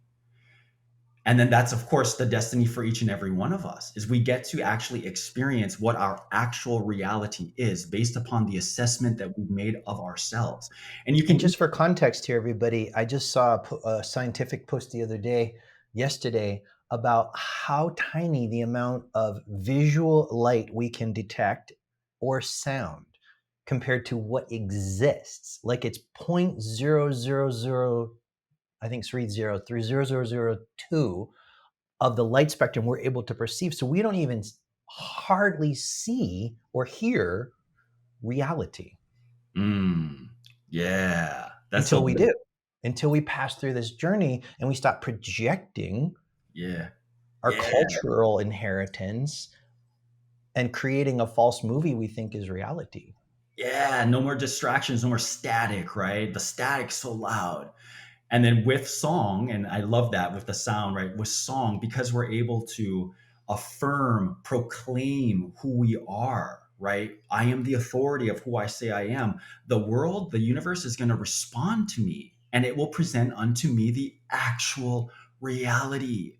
And then that's of course the destiny for each and every one of us, is we get to actually experience what our actual reality is based upon the assessment that we've made of ourselves. And you And can just for context here, everybody, I just saw a scientific post the other day, yesterday, about how tiny the amount of visual light we can detect or sound compared to what exists. Like it's 0.000, I think 30 of the light spectrum we're able to perceive. So we don't even hardly see or hear reality mm, yeah, that's until so we good. do, until we pass through this journey and we stop projecting Yeah, our yeah. cultural inheritance and creating a false movie we think is reality. Yeah, no more distractions, no more static, right? The static's so loud. And then with song, and I love that with the sound, right? With song, because we're able to affirm, proclaim who we are, right? I am the authority of who I say I am. The world, the universe is going to respond to me, and it will present unto me the actual reality.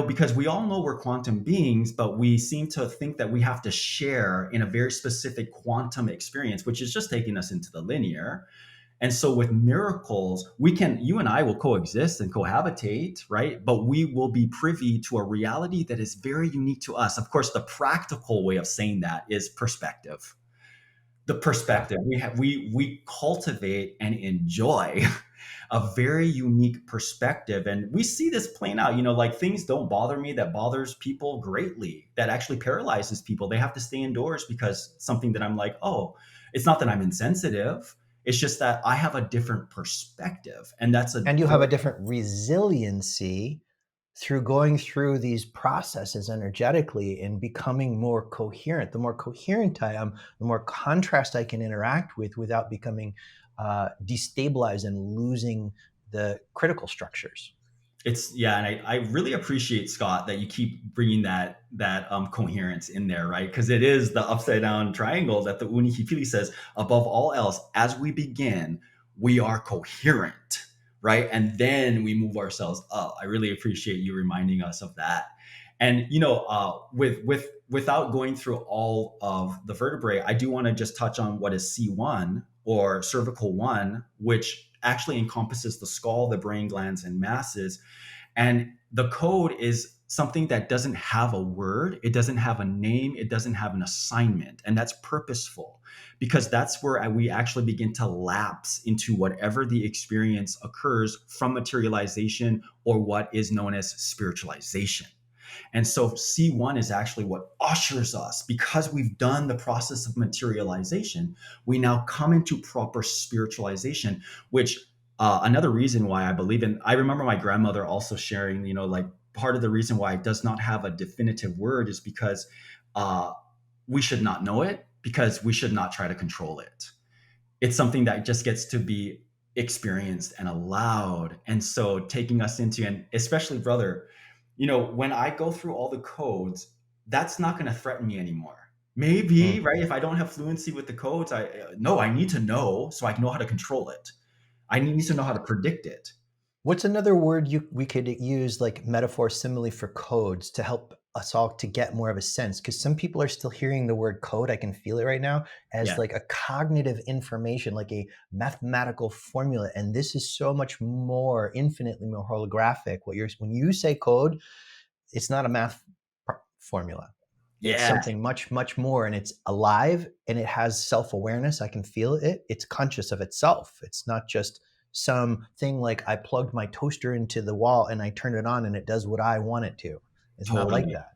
Because we all know we're quantum beings, but we seem to think that we have to share in a very specific quantum experience, which is just taking us into the linear. And so with miracles, you and I will coexist and cohabitate, right? But we will be privy to a reality that is very unique to us. Of course, the practical way of saying that is perspective. The Yeah. perspective we cultivate and enjoy a very unique perspective, and we see this playing out. Like things don't bother me that bothers people greatly, that actually paralyzes people. They have to stay indoors because something that I'm like, oh, it's not that I'm insensitive, it's just that I have a different perspective, and that's a And you have very a different resiliency through going through these processes energetically and becoming more coherent. The more coherent I am, the more contrast I can interact with without becoming destabilized and losing the critical structures. It's yeah, and I really appreciate, Scott, that you keep bringing that coherence in there, right? Because it is the upside down triangle that the Unihipili says. Above all else, as we begin, we are coherent, right? And then we move ourselves up. I really appreciate you reminding us of that. And without going through all of the vertebrae, I do want to just touch on what is C1, or cervical one, which actually encompasses the skull, the brain glands, and masses. And the code is something that doesn't have a word, it doesn't have a name, it doesn't have an assignment. And that's purposeful, because that's where we actually begin to lapse into whatever the experience occurs from materialization, or what is known as spiritualization. And so C1 is actually what ushers us, because we've done the process of materialization, we now come into proper spiritualization, which another reason why I believe in, I remember my grandmother also sharing, like part of the reason why it does not have a definitive word is because uh, we should not know it, because we should not try to control it. It's something that just gets to be experienced and allowed. And so taking us into, and especially brother, when I go through all the codes, that's not going to threaten me anymore. Maybe, Mm. right? If I don't have fluency with the codes, I need to know so I can know how to control it. I need to know how to predict it. What's another word we could use, like metaphor, simile, for codes to help us all to get more of a sense, because some people are still hearing the word code, I can feel it right now, as Yeah, like a cognitive information, like a mathematical formula. And this is so much more, infinitely more holographic. When you say code, it's not a math formula. It's yeah, something much, much more, and it's alive and it has self-awareness. I can feel it. It's conscious of itself. It's not just something like I plugged my toaster into the wall and I turned it on and it does what I want it to. It's not like totally. that.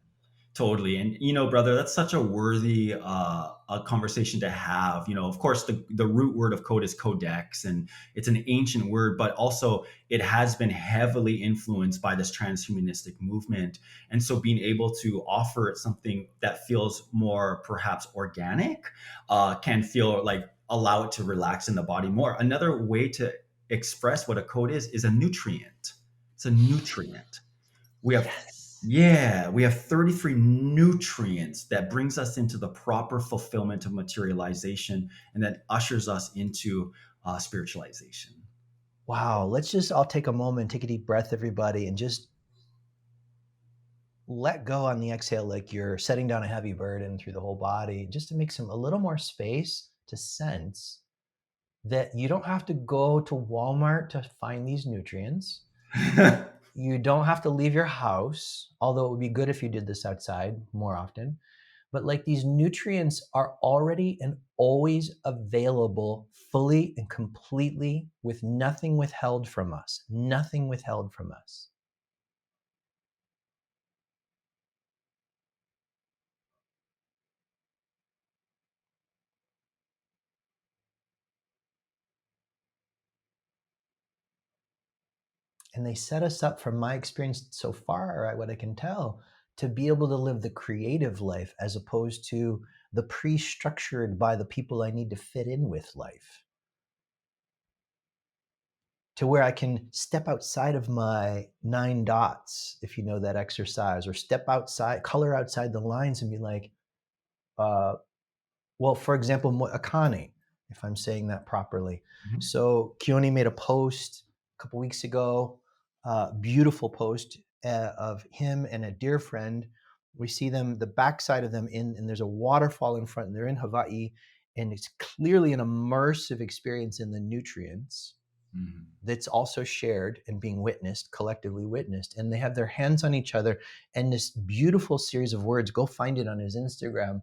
Totally. And, brother, that's such a worthy a conversation to have. Of course, the root word of code is codex, and it's an ancient word, but also it has been heavily influenced by this transhumanistic movement. And so being able to offer something that feels more perhaps organic can feel like allow it to relax in the body more. Another way to express what a code is a nutrient. It's a nutrient. We have Yes. yeah, we have 33 nutrients that brings us into the proper fulfillment of materialization and that ushers us into spiritualization. Wow. Let's just all take a moment, take a deep breath, everybody, and just let go on the exhale, like you're setting down a heavy burden through the whole body, just to make a little more space to sense that you don't have to go to Walmart to find these nutrients. You don't have to leave your house, although it would be good if you did this outside more often. But like, these nutrients are already and always available fully and completely, with nothing withheld from us. Nothing withheld from us. And they set us up, from my experience so far, what I can tell, to be able to live the creative life as opposed to the pre-structured by the people I need to fit in with life, to where I can step outside of my 9 dots, if you know that exercise, or step outside, color outside the lines and be like, uh, well, for example, Akane, if I'm saying that properly. Mhm. So Keoni made a post a couple weeks ago, beautiful post of him and a dear friend. We see them, the backside of them, and there's a waterfall in front, and they're in Hawaii, and it's clearly an immersive experience in the nutrients Mhm. that's also shared and being witnessed, collectively witnessed. And they have their hands on each other, and this beautiful series of words. Go find it on his Instagram.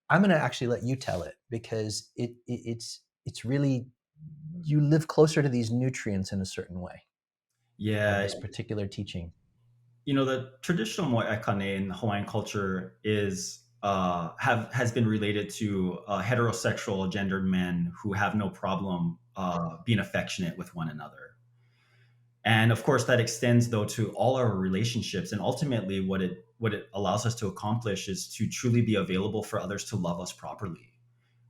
I'm going to actually let you tell it, because it's really, you live closer to these nutrients in a certain way of Yeah, this particular teaching. the traditional moe akane in Hawaiian culture is has been related to heterosexual gendered men who have no problem being affectionate with one another. And of course, that extends though to all our relationships. And ultimately, what it allows us to accomplish is to truly be available for others to love us properly,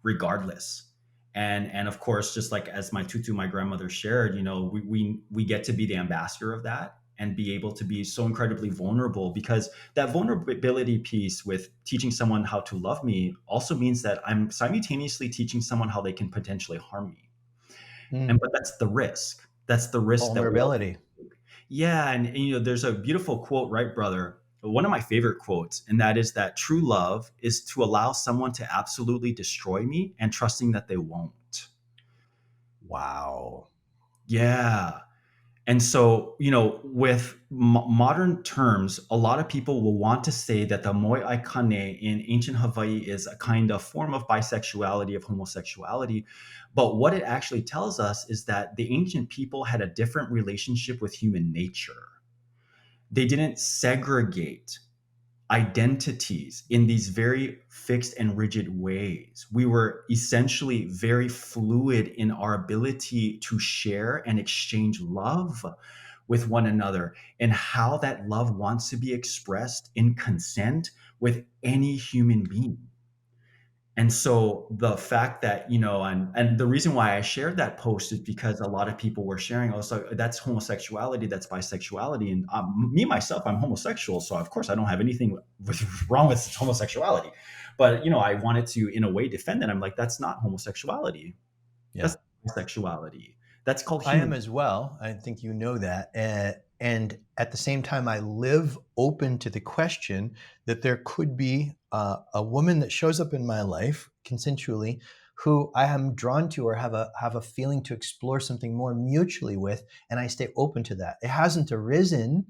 regardless. And of course, just like as my grandmother shared, we get to be the ambassador of that and be able to be so incredibly vulnerable, because that vulnerability piece with teaching someone how to love me also means that I'm simultaneously teaching someone how they can potentially harm me. And Mm. but that's the risk. That's the risk that we all Vulnerability. take. Yeah, and there's a beautiful quote, right, brother? One of my favorite quotes, and that is that true love is to allow someone to absolutely destroy me and trusting that they won't. Wow. Yeah. And so, with modern terms, a lot of people will want to say that the moe aikane in ancient Hawaii is a kind of form of bisexuality, of homosexuality. But what it actually tells us is that the ancient people had a different relationship with human nature. They didn't segregate identities in these very fixed and rigid ways. We were essentially very fluid in our ability to share and exchange love with one another, and how that love wants to be expressed in consent with any human being. And so the fact that, and the reason why I shared that post is because a lot of people were sharing, oh, so that's homosexuality, that's bisexuality. And me, myself, I'm homosexual. So of course I don't have anything wrong with homosexuality. But, I wanted to, in a way, defend it. I'm like, that's not homosexuality. Yeah. That's bisexuality. That's called I am human. as well. I think you know that. And at the same time, I live open to the question that there could be a woman that shows up in my life consensually who I am drawn to or have a feeling to explore something more mutually with, and I stay open to that. It hasn't arisen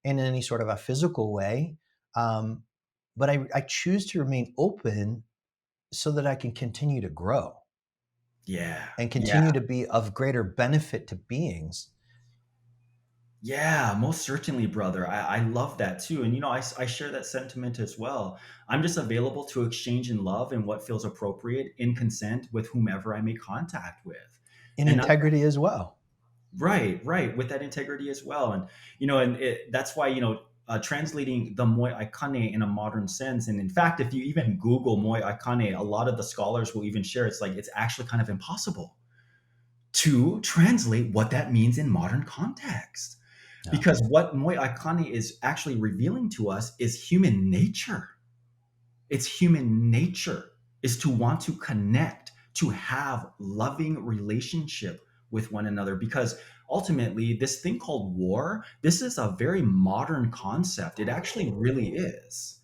in any sort of a physical way, but I choose to remain open so that I can continue to grow Yeah. and Yeah. continue to be of greater benefit to beings. Yeah, most certainly, brother. I love that too. And, I share that sentiment as well. I'm just available to exchange in love and what feels appropriate in consent with whomever I make contact with. In And not integrity as well. right, right, with that integrity as well. And, that's why, translating the Moi Aikane in a modern sense. And in fact, if you even Google Moi Aikane, a lot of the scholars will even share it's like it's actually kind of impossible to translate what that means in modern context. Yeah. Because what Moi Aikane is actually revealing to us is human nature. It's human nature is to want to connect, to have loving relationship with one another. Because ultimately, this thing called war, this is a very modern concept. It actually really is.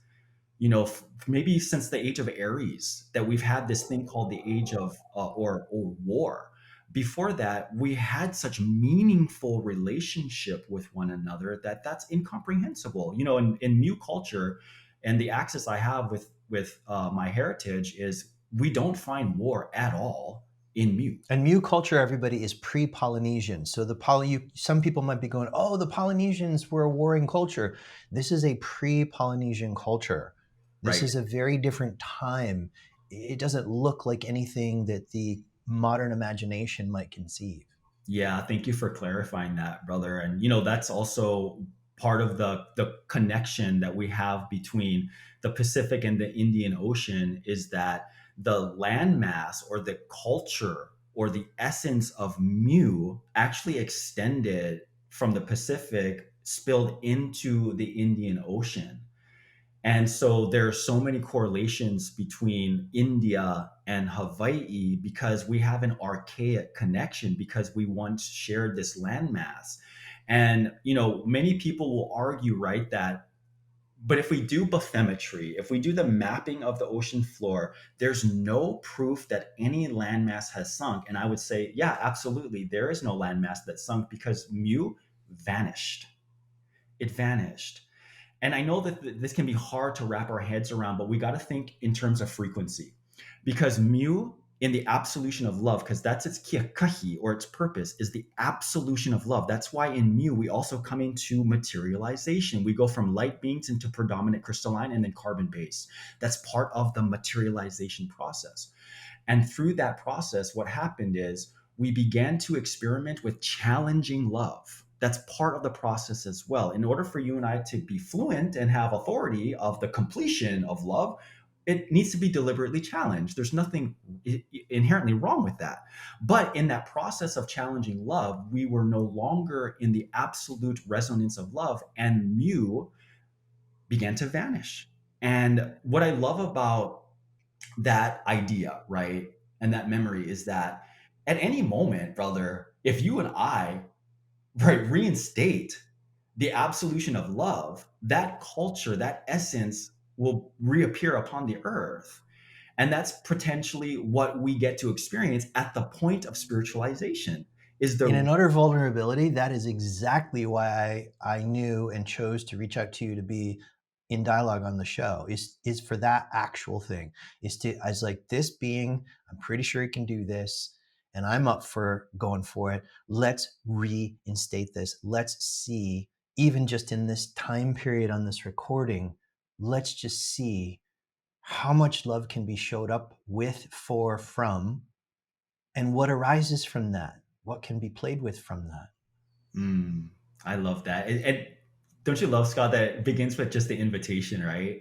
Maybe since the age of Aries that we've had this thing called the age of or war. Before that, we had such meaningful relationship with one another that's incomprehensible. In Mu culture, and the access I have with my heritage is we don't find war at all in Mu. And Mu culture, everybody, is pre-Polynesian. So some people might be going, "Oh, the Polynesians were a warring culture." This is a pre-Polynesian culture. This Right. is a very different time. It doesn't look like anything that the modern imagination might conceive. Yeah, thank you for clarifying that, brother. And that's also part of the connection that we have between the Pacific and the Indian Ocean is that the landmass or the culture or the essence of Mu actually extended from the Pacific, spilled into the Indian Ocean. And so there are so many correlations between India and Hawaii because we have an archaic connection because we once shared this landmass. And, many people will argue, right, that but if we do bathymetry, if we do the mapping of the ocean floor, there's no proof that any landmass has sunk. And I would say, yeah, absolutely. There is no landmass that sunk because Mu vanished. It vanished. And I know that this can be hard to wrap our heads around, but we got to think in terms of frequency. Because Mu, in the absolution of love, because that's its kiakahi or its purpose, is the absolution of love. That's why in Mu, we also come into materialization. We go from light beings into predominant crystalline and then carbon based. That's part of the materialization process. And through that process, what happened is we began to experiment with challenging love. That's part of the process as well. In order for you and I to be fluent and have authority of the completion of love, it needs to be deliberately challenged. There's nothing inherently wrong with that. But in that process of challenging love, we were no longer in the absolute resonance of love, and Mu began to vanish. And what I love about that idea, right? And that memory is that at any moment, brother, if you and I, right, reinstate the absolution of love, that culture, that essence will reappear upon the earth. And that's potentially what we get to experience at the point of spiritualization is In the an utter vulnerability, that is exactly why I knew and chose to reach out to you to be in dialogue on the show. Is for that actual thing. I was like, this being, I'm pretty sure he can do this, and I'm up for going for it. Let's reinstate this. Let's see, even just in this time period on this recording, let's just see how much love can be showed up with, for, from, and what arises from that, what can be played with from that. mm, I love that. And don't you love, Scott, that it begins with just the invitation, right?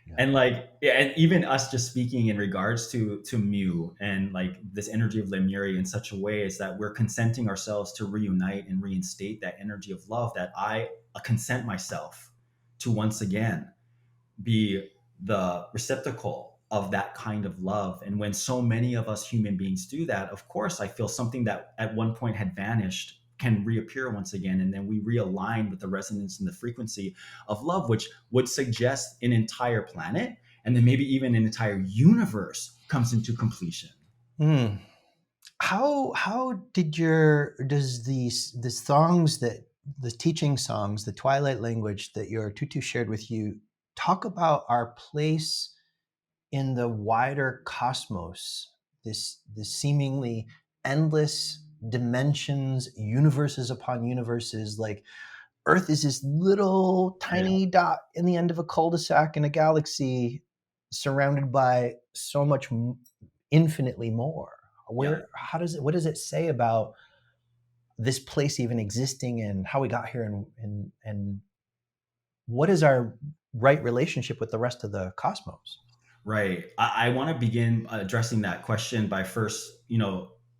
Yeah. And like, yeah, and even us just speaking in regards to Mu and like this energy of Lemuri in such a way is that we're consenting ourselves to reunite and reinstate that energy of love that I consent myself to once again be the receptacle of that kind of love. And when so many of us human beings do that, of course I feel something that at one point had vanished can reappear once again, and then we realign with the resonance and the frequency of love, which would suggest an entire planet, and then maybe even an entire universe comes into completion. Mm. How does the songs that the teaching songs, the Twilight language that your tutu shared with you, talk about our place in the wider cosmos, this seemingly endless dimensions, universes upon universes? Like Earth is this little tiny dot in the end of a cul-de-sac in a galaxy, surrounded by so much infinitely more. Yeah. What does it say about this place even existing and how we got here, and what is our right relationship with the rest of the cosmos? Right. I want to begin addressing that question by first,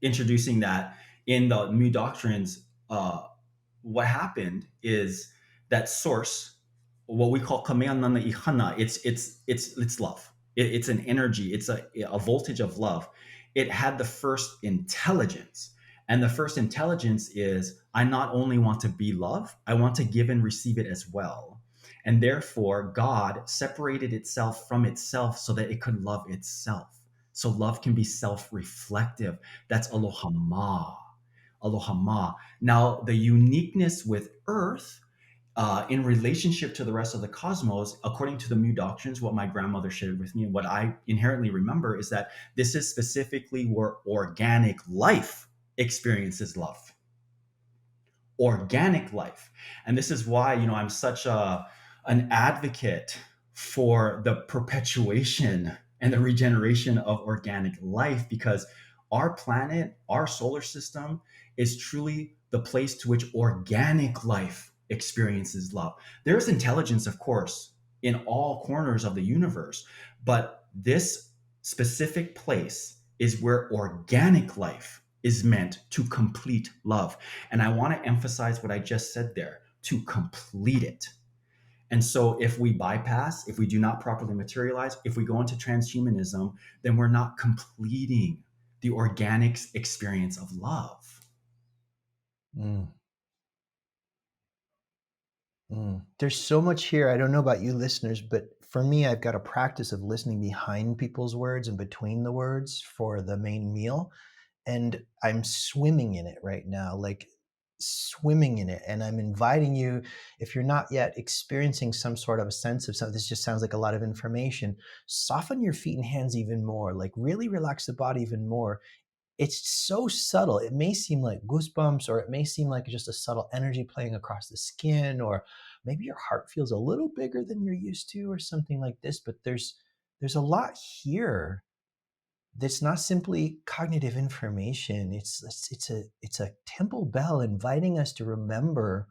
introducing that in the Mu doctrines, what happened is that source, what we call kamehameha ihana, it's love. It's an energy. It's a voltage of love. It had the first intelligence, and the first intelligence is I not only want to be love, I want to give and receive it as well. And therefore, God separated itself from itself so that it could love itself. So love can be self-reflective. That's aloha ma. Aloha ma. Now, the uniqueness with Earth in relationship to the rest of the cosmos, according to the Mu doctrines, what my grandmother shared with me and what I inherently remember is that this is specifically where organic life experiences love. Organic life. And this is why, I'm such an advocate for the perpetuation and the regeneration of organic life, because our planet, our solar system is truly the place to which organic life experiences love. There's intelligence, of course, in all corners of the universe, but this specific place is where organic life is meant to complete love. And I want to emphasize what I just said there, to complete it. And so if we bypass, if we do not properly materialize, if we go into transhumanism, then we're not completing the organic experience of love. Mm. There's so much here. I don't know about you listeners, but for me, I've got a practice of listening behind people's words and between the words for the main meal. And I'm swimming in it right now, like swimming in it. And I'm inviting you, if you're not yet experiencing some sort of a sense of something, this just sounds like a lot of information, soften your feet and hands even more, like really relax the body even more. It's so subtle. It may seem like goosebumps, or it may seem like just a subtle energy playing across the skin, or maybe your heart feels a little bigger than you're used to, or something like this. But there's a lot here that's not simply cognitive information. It's a temple bell inviting us to remember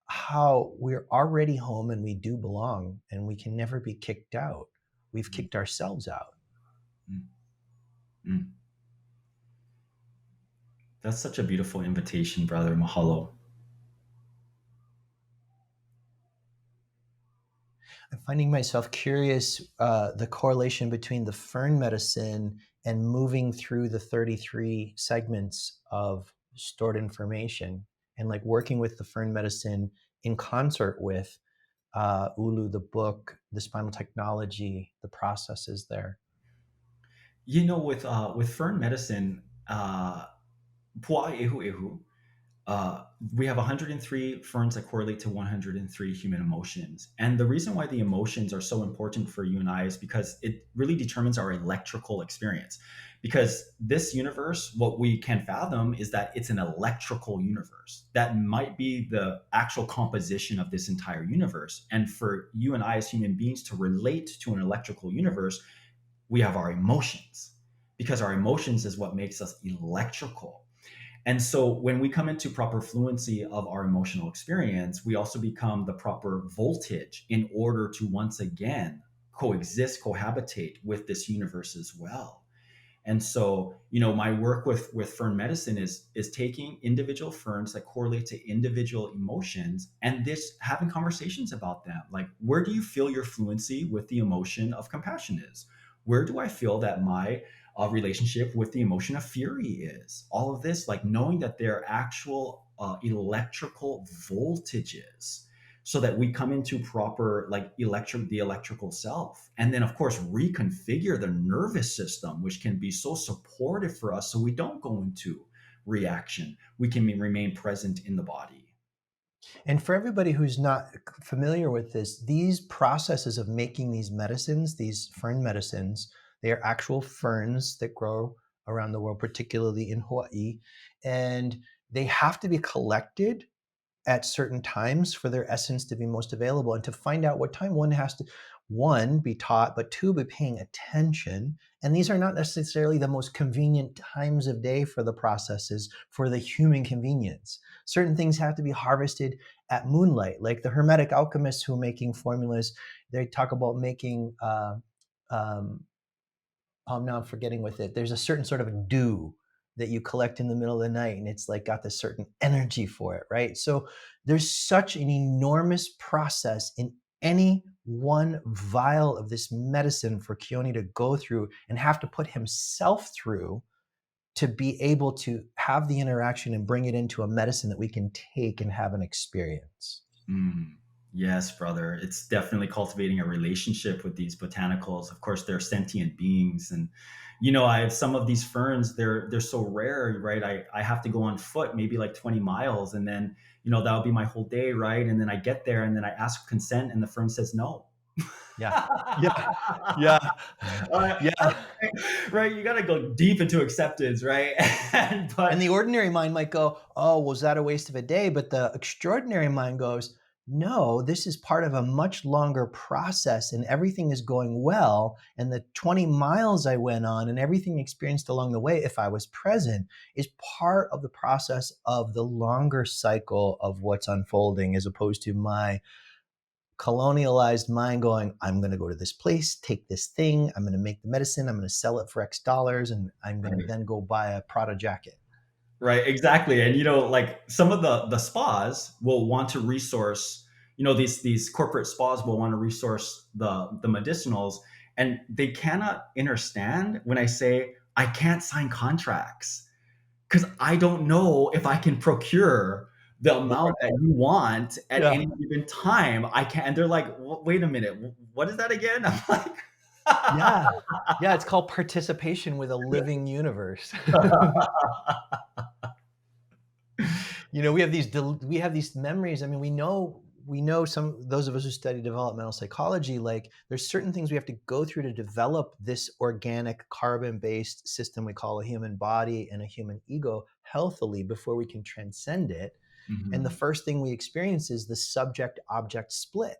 how we're already home and we do belong, and we can never be kicked out. We've kicked ourselves out. Mm. Mm. That's such a beautiful invitation, brother. Mahalo. I'm finding myself curious the correlation between the fern medicine and moving through the 33 segments of stored information, and like working with the fern medicine in concert with Ulu, the book, the spinal technology, the processes there. With fern medicine, pua'a ehu ehu, we have 103 ferns that correlate to 103 human emotions. And the reason why the emotions are so important for you and I is because it really determines our electrical experience. Because this universe, what we can fathom is that it's an electrical universe. That might be the actual composition of this entire universe. And for you and I as human beings to relate to an electrical universe, we have our emotions, because our emotions is what makes us electrical. And so when we come into proper fluency of our emotional experience, we also become the proper voltage in order to once again coexist, cohabitate with this universe as well. And so, my work with fern medicine is taking individual ferns that correlate to individual emotions and this having conversations about them. Like, where do you feel your fluency with the emotion of compassion is? Where do I feel that my relationship with the emotion of fury is? All of this, like knowing that they're actual electrical voltages so that we come into proper like the electrical self, and then of course reconfigure the nervous system, which can be so supportive for us so we don't go into reaction. We can remain present in the body. And for everybody who's not familiar with this, these processes of making these medicines, these fern medicines, they are actual ferns that grow around the world, particularly in Hawaii. And they have to be collected at certain times for their essence to be most available. And to find out what time, one has to, one, be taught, but two, be paying attention. And these are not necessarily the most convenient times of day for the processes for the human convenience. Certain things have to be harvested at moonlight, like the Hermetic alchemists who are making formulas. They talk about making, now I'm forgetting with it. There's a certain sort of dew that you collect in the middle of the night, and it's like got this certain energy for it, right? So there's such an enormous process in any one vial of this medicine for Keoni to go through and have to put himself through to be able to have the interaction and bring it into a medicine that we can take and have an experience. Mm. Yes, brother. It's definitely cultivating a relationship with these botanicals. Of course, they're sentient beings, and I have some of these ferns. They're so rare, right? I have to go on foot, maybe like 20 miles, and then that'll be my whole day, right? And then I get there, and then I ask consent, and the fern says no. Yeah, yeah, yeah, yeah. Right, you got to go deep into acceptance, right? And the ordinary mind might go, oh, was that a waste of a day? But the extraordinary mind goes, no, this is part of a much longer process and everything is going well. And the 20 miles I went on and everything experienced along the way, if I was present, is part of the process of the longer cycle of what's unfolding, as opposed to my colonialized mind going, I'm going to go to this place, take this thing, I'm going to make the medicine, I'm going to sell it for X dollars, and I'm going to then go buy a Prada jacket. Right, exactly. And like some of the spas will want to resource, these corporate spas will want to resource the medicinals, and they cannot understand when I say I can't sign contracts because I don't know if I can procure the amount that you want at Yeah. any given time. I can't. And they're like, wait a minute, what is that again? I'm like, Yeah. Yeah. It's called participation with a living universe. We have these memories. I mean, we know those of us who study developmental psychology, like there's certain things we have to go through to develop this organic carbon-based system we call a human body and a human ego healthily before we can transcend it. And the Mhm. first thing we experience is the subject object split.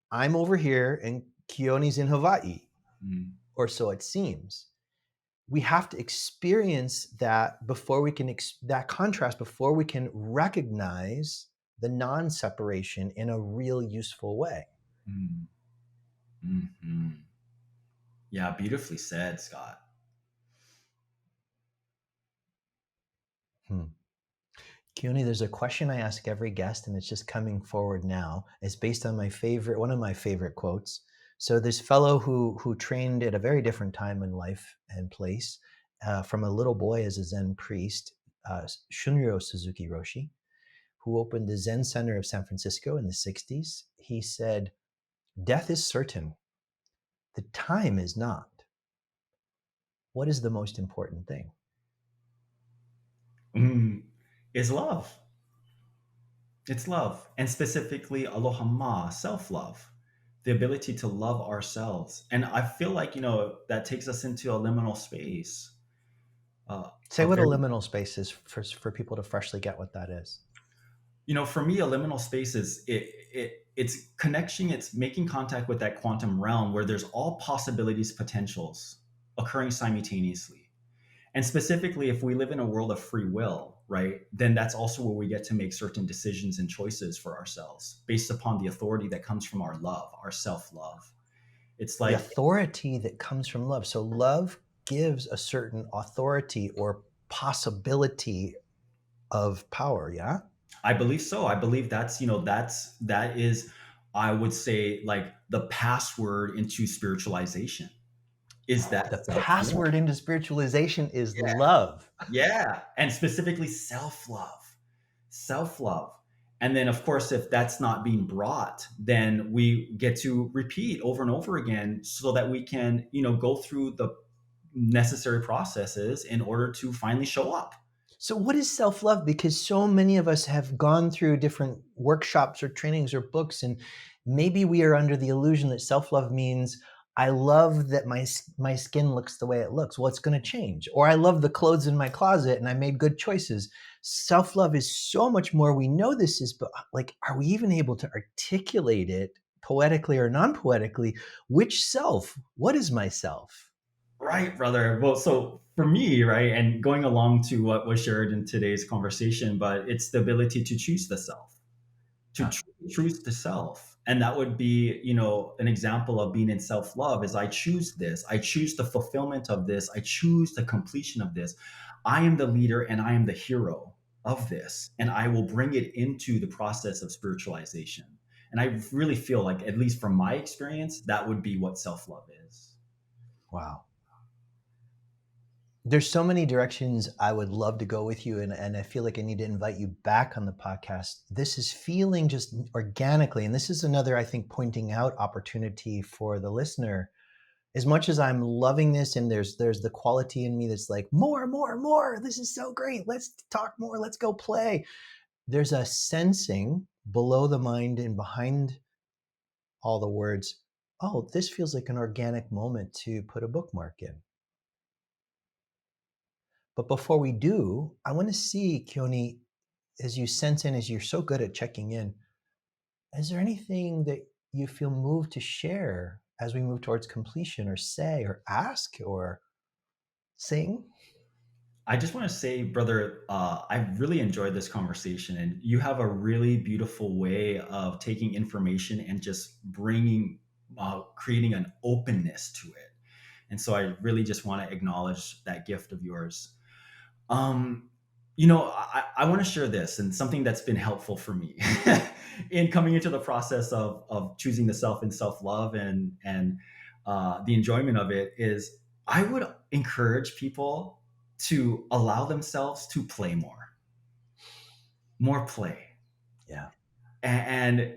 I'm over here and Keoni's in Hawaii, Mm. or so it seems. We have to experience that before we can that contrast before we can recognize the non-separation in a real useful way. Mm. Mhm. Yeah, beautifully said, Scott. Hmm. Keoni, there's a question I ask every guest, and it's just coming forward now. It's based on one of my favorite quotes. So this fellow who trained at a very different time in life and place, from a little boy as a Zen priest, Shunryo Suzuki Roshi, who opened the Zen Center of San Francisco in the 60s. He said, "Death is certain. The time is not. What is the most important thing?" Mm. Is love. It's love, and specifically aloha ma, self-love, the ability to love ourselves. And I feel like that takes us into a liminal space. Say A what a very, liminal space is for people to freshly get what that is. for me, a liminal space is it's connection. It's making contact with that quantum realm where there's all possibilities, potentials occurring simultaneously. And specifically, if we live in a world of free will, right, then that's also where we get to make certain decisions and choices for ourselves based upon the authority that comes from our love, our self love. It's The like, authority that comes from love. So love gives a certain authority or possibility of power, yeah? I believe so. I believe that is, I would say, like the password into spiritualization. is that The self-love. password into spiritualization is Yeah. love. Yeah. And specifically self-love. Self-love. And then of course, if that's not being brought, then we get to repeat over and over again so that we can, go through the necessary processes in order to finally show up. So, what is self love? Because so many of us have gone through different workshops or trainings or books, and maybe we are under the illusion that self love means I love that my skin looks the way it looks. Well, it's going to change. Or I love the clothes in my closet and I made good choices. Self love is so much more. We know this is, but like, are we even able to articulate it poetically or non poetically? Which self? What is myself? Right, brother. Well, so for me, right, and going along to what was shared in today's conversation, but it's the ability to choose the self, to Yeah. truly choose the self. And that would be, an example of being in self love is I choose this. I choose the fulfillment of this. I choose the completion of this. I am the leader and I am the hero of this. And I will bring it into the process of spiritualization. And I really feel like, at least from my experience, that would be what self love is. Wow. There's so many directions I would love to go with you, and I feel like I need to invite you back on the podcast. This is feeling just organically, and this is another, I think, pointing out opportunity for the listener. As much as I'm loving this, and there's the quality in me that's like, more, more, more. This is so great. Let's talk more. Let's go play. There's a sensing below the mind and behind all the words. Oh, this feels like an organic moment to put a bookmark in. But before we do, I want to see, Keoni, as you sense in, as you're so good at checking in, is there anything that you feel moved to share as we move towards completion, or say, or ask, or sing? I just want to say, brother, I really enjoyed this conversation, and you have a really beautiful way of taking information and just creating an openness to it. And so I really just want to acknowledge that gift of yours. Um, I want to share this and something that's been helpful for me in coming into the process of choosing the self and self love and the enjoyment of it is I would encourage people to allow themselves to play more play. Yeah. And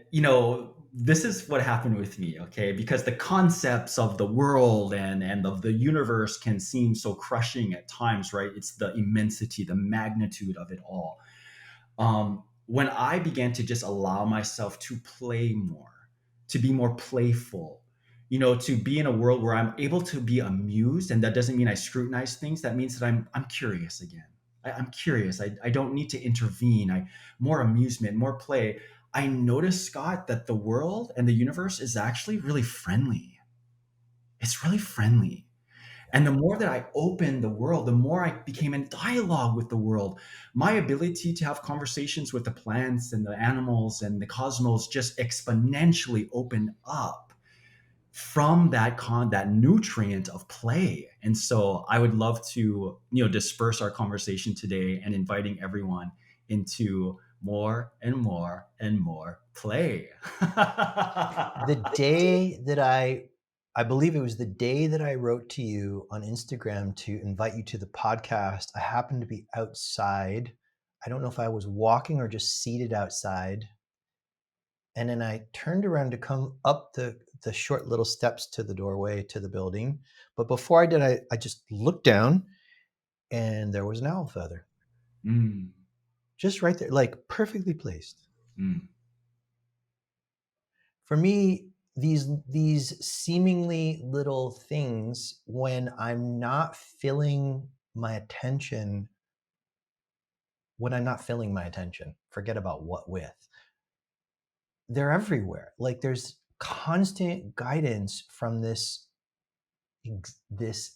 this is what happened with me, okay? Because the concepts of the world and of the universe can seem so crushing at times, right? It's the immensity, the magnitude of it all. When I began to just allow myself to play more, to be more playful, to be in a world where I'm able to be amused, and that doesn't mean I scrutinize things. That means that I'm curious again. I'm curious. I don't need to intervene. More amusement, more play. I noticed, Scott, that the world and the universe is actually really friendly. It's really friendly. And the more that I opened the world, the more I became in dialogue with the world. My ability to have conversations with the plants and the animals and the cosmos just exponentially opened up from that nutrient of play. And so I would love to, disperse our conversation today and inviting everyone into more and more and more play. The day that I believe it was the day that I wrote to you on Instagram to invite you to the podcast, I happened to be outside. I don't know if I was walking or just seated outside. And then I turned around to come up the short little steps to the doorway to the building. But before I did, I just looked down, and there was an owl feather Mm, just right there, like perfectly placed. mm, For me, these seemingly little things, when I'm not filling my attention, forget about what with, they're everywhere. Like there's constant guidance from this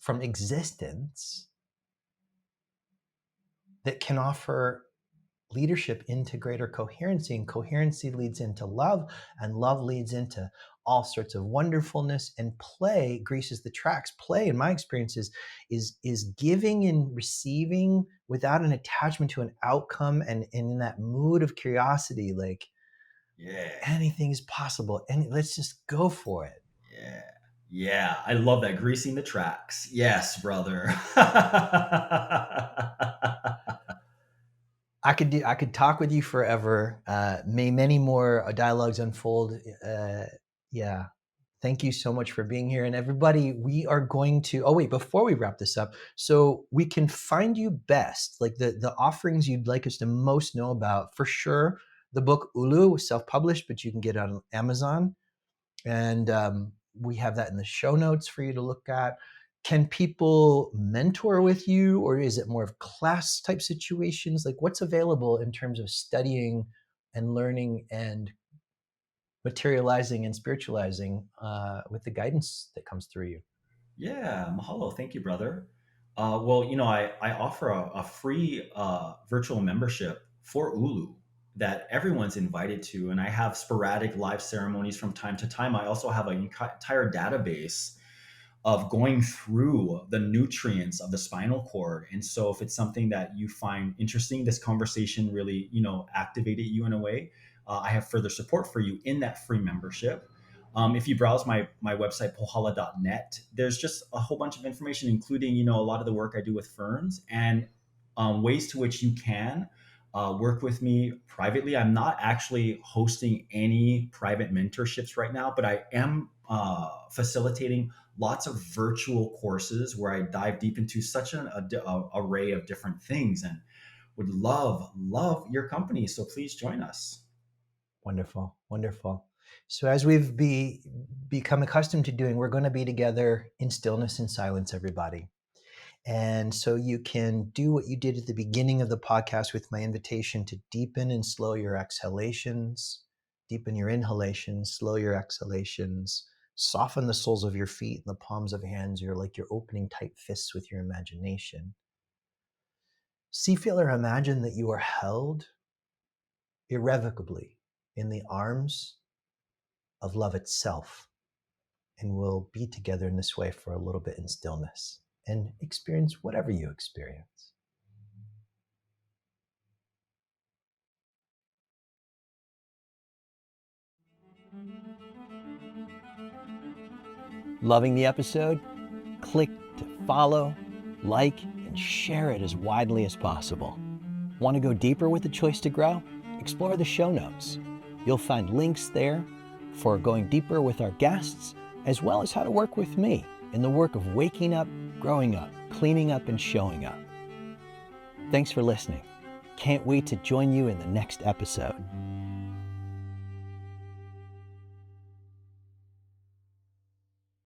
from existence that can offer leadership into greater coherency, and coherency leads into love, and love leads into all sorts of wonderfulness, and play greases the tracks. Play, in my experience, is giving and receiving without an attachment to an outcome, and in that mood of curiosity, like yeah. anything is possible, and let's just go for it. Yeah. Yeah, I love that. Greasing the tracks. Yes, brother. I could talk with you forever. May many more dialogues unfold. Yeah. Thank you so much for being here. And everybody, we are going to, oh wait, before we wrap this up, so we can find you best, like the offerings you'd like us to most know about, for sure. The book Ulu, self-published, but you can get it on Amazon. And we have that in the show notes for you to look at. Can people mentor with you, or is it more of class type situations? Like, what's available in terms of studying and learning and materializing and spiritualizing with the guidance that comes through you? Yeah, mahalo. Thank you, brother. Well, I offer a free virtual membership for Ulu that everyone's invited to, and I have sporadic live ceremonies from time to time. I also have an entire database of going through the nutrients of the spinal cord. And so if it's something that you find interesting, this conversation really, activated you in a way, I have further support for you in that free membership. If you browse my website, PŌHALA.net, there's just a whole bunch of information, including, a lot of the work I do with ferns and ways to which you can work with me privately. I'm not actually hosting any private mentorships right now, but I am facilitating lots of virtual courses where I dive deep into such an array of different things, and would love your company. So please join us. Wonderful, wonderful. So as become accustomed to doing, we're going to be together in stillness and silence, everybody. And so you can do what you did at the beginning of the podcast with my invitation to deepen and slow your exhalations, deepen your inhalations, slow your exhalations, soften the soles of your feet and the palms of hands. You're like you're opening tight fists with your imagination. See, feel, or imagine that you are held irrevocably in the arms of love itself. And we'll be together in this way for a little bit in stillness and experience whatever you experience. Loving the episode? Click to follow, like, and share it as widely as possible. Want to go deeper with the choice to grow? Explore the show notes. You'll find links there for going deeper with our guests, as well as how to work with me in the work of waking up, growing up, cleaning up, and showing up. Thanks for listening. Can't wait to join you in the next episode.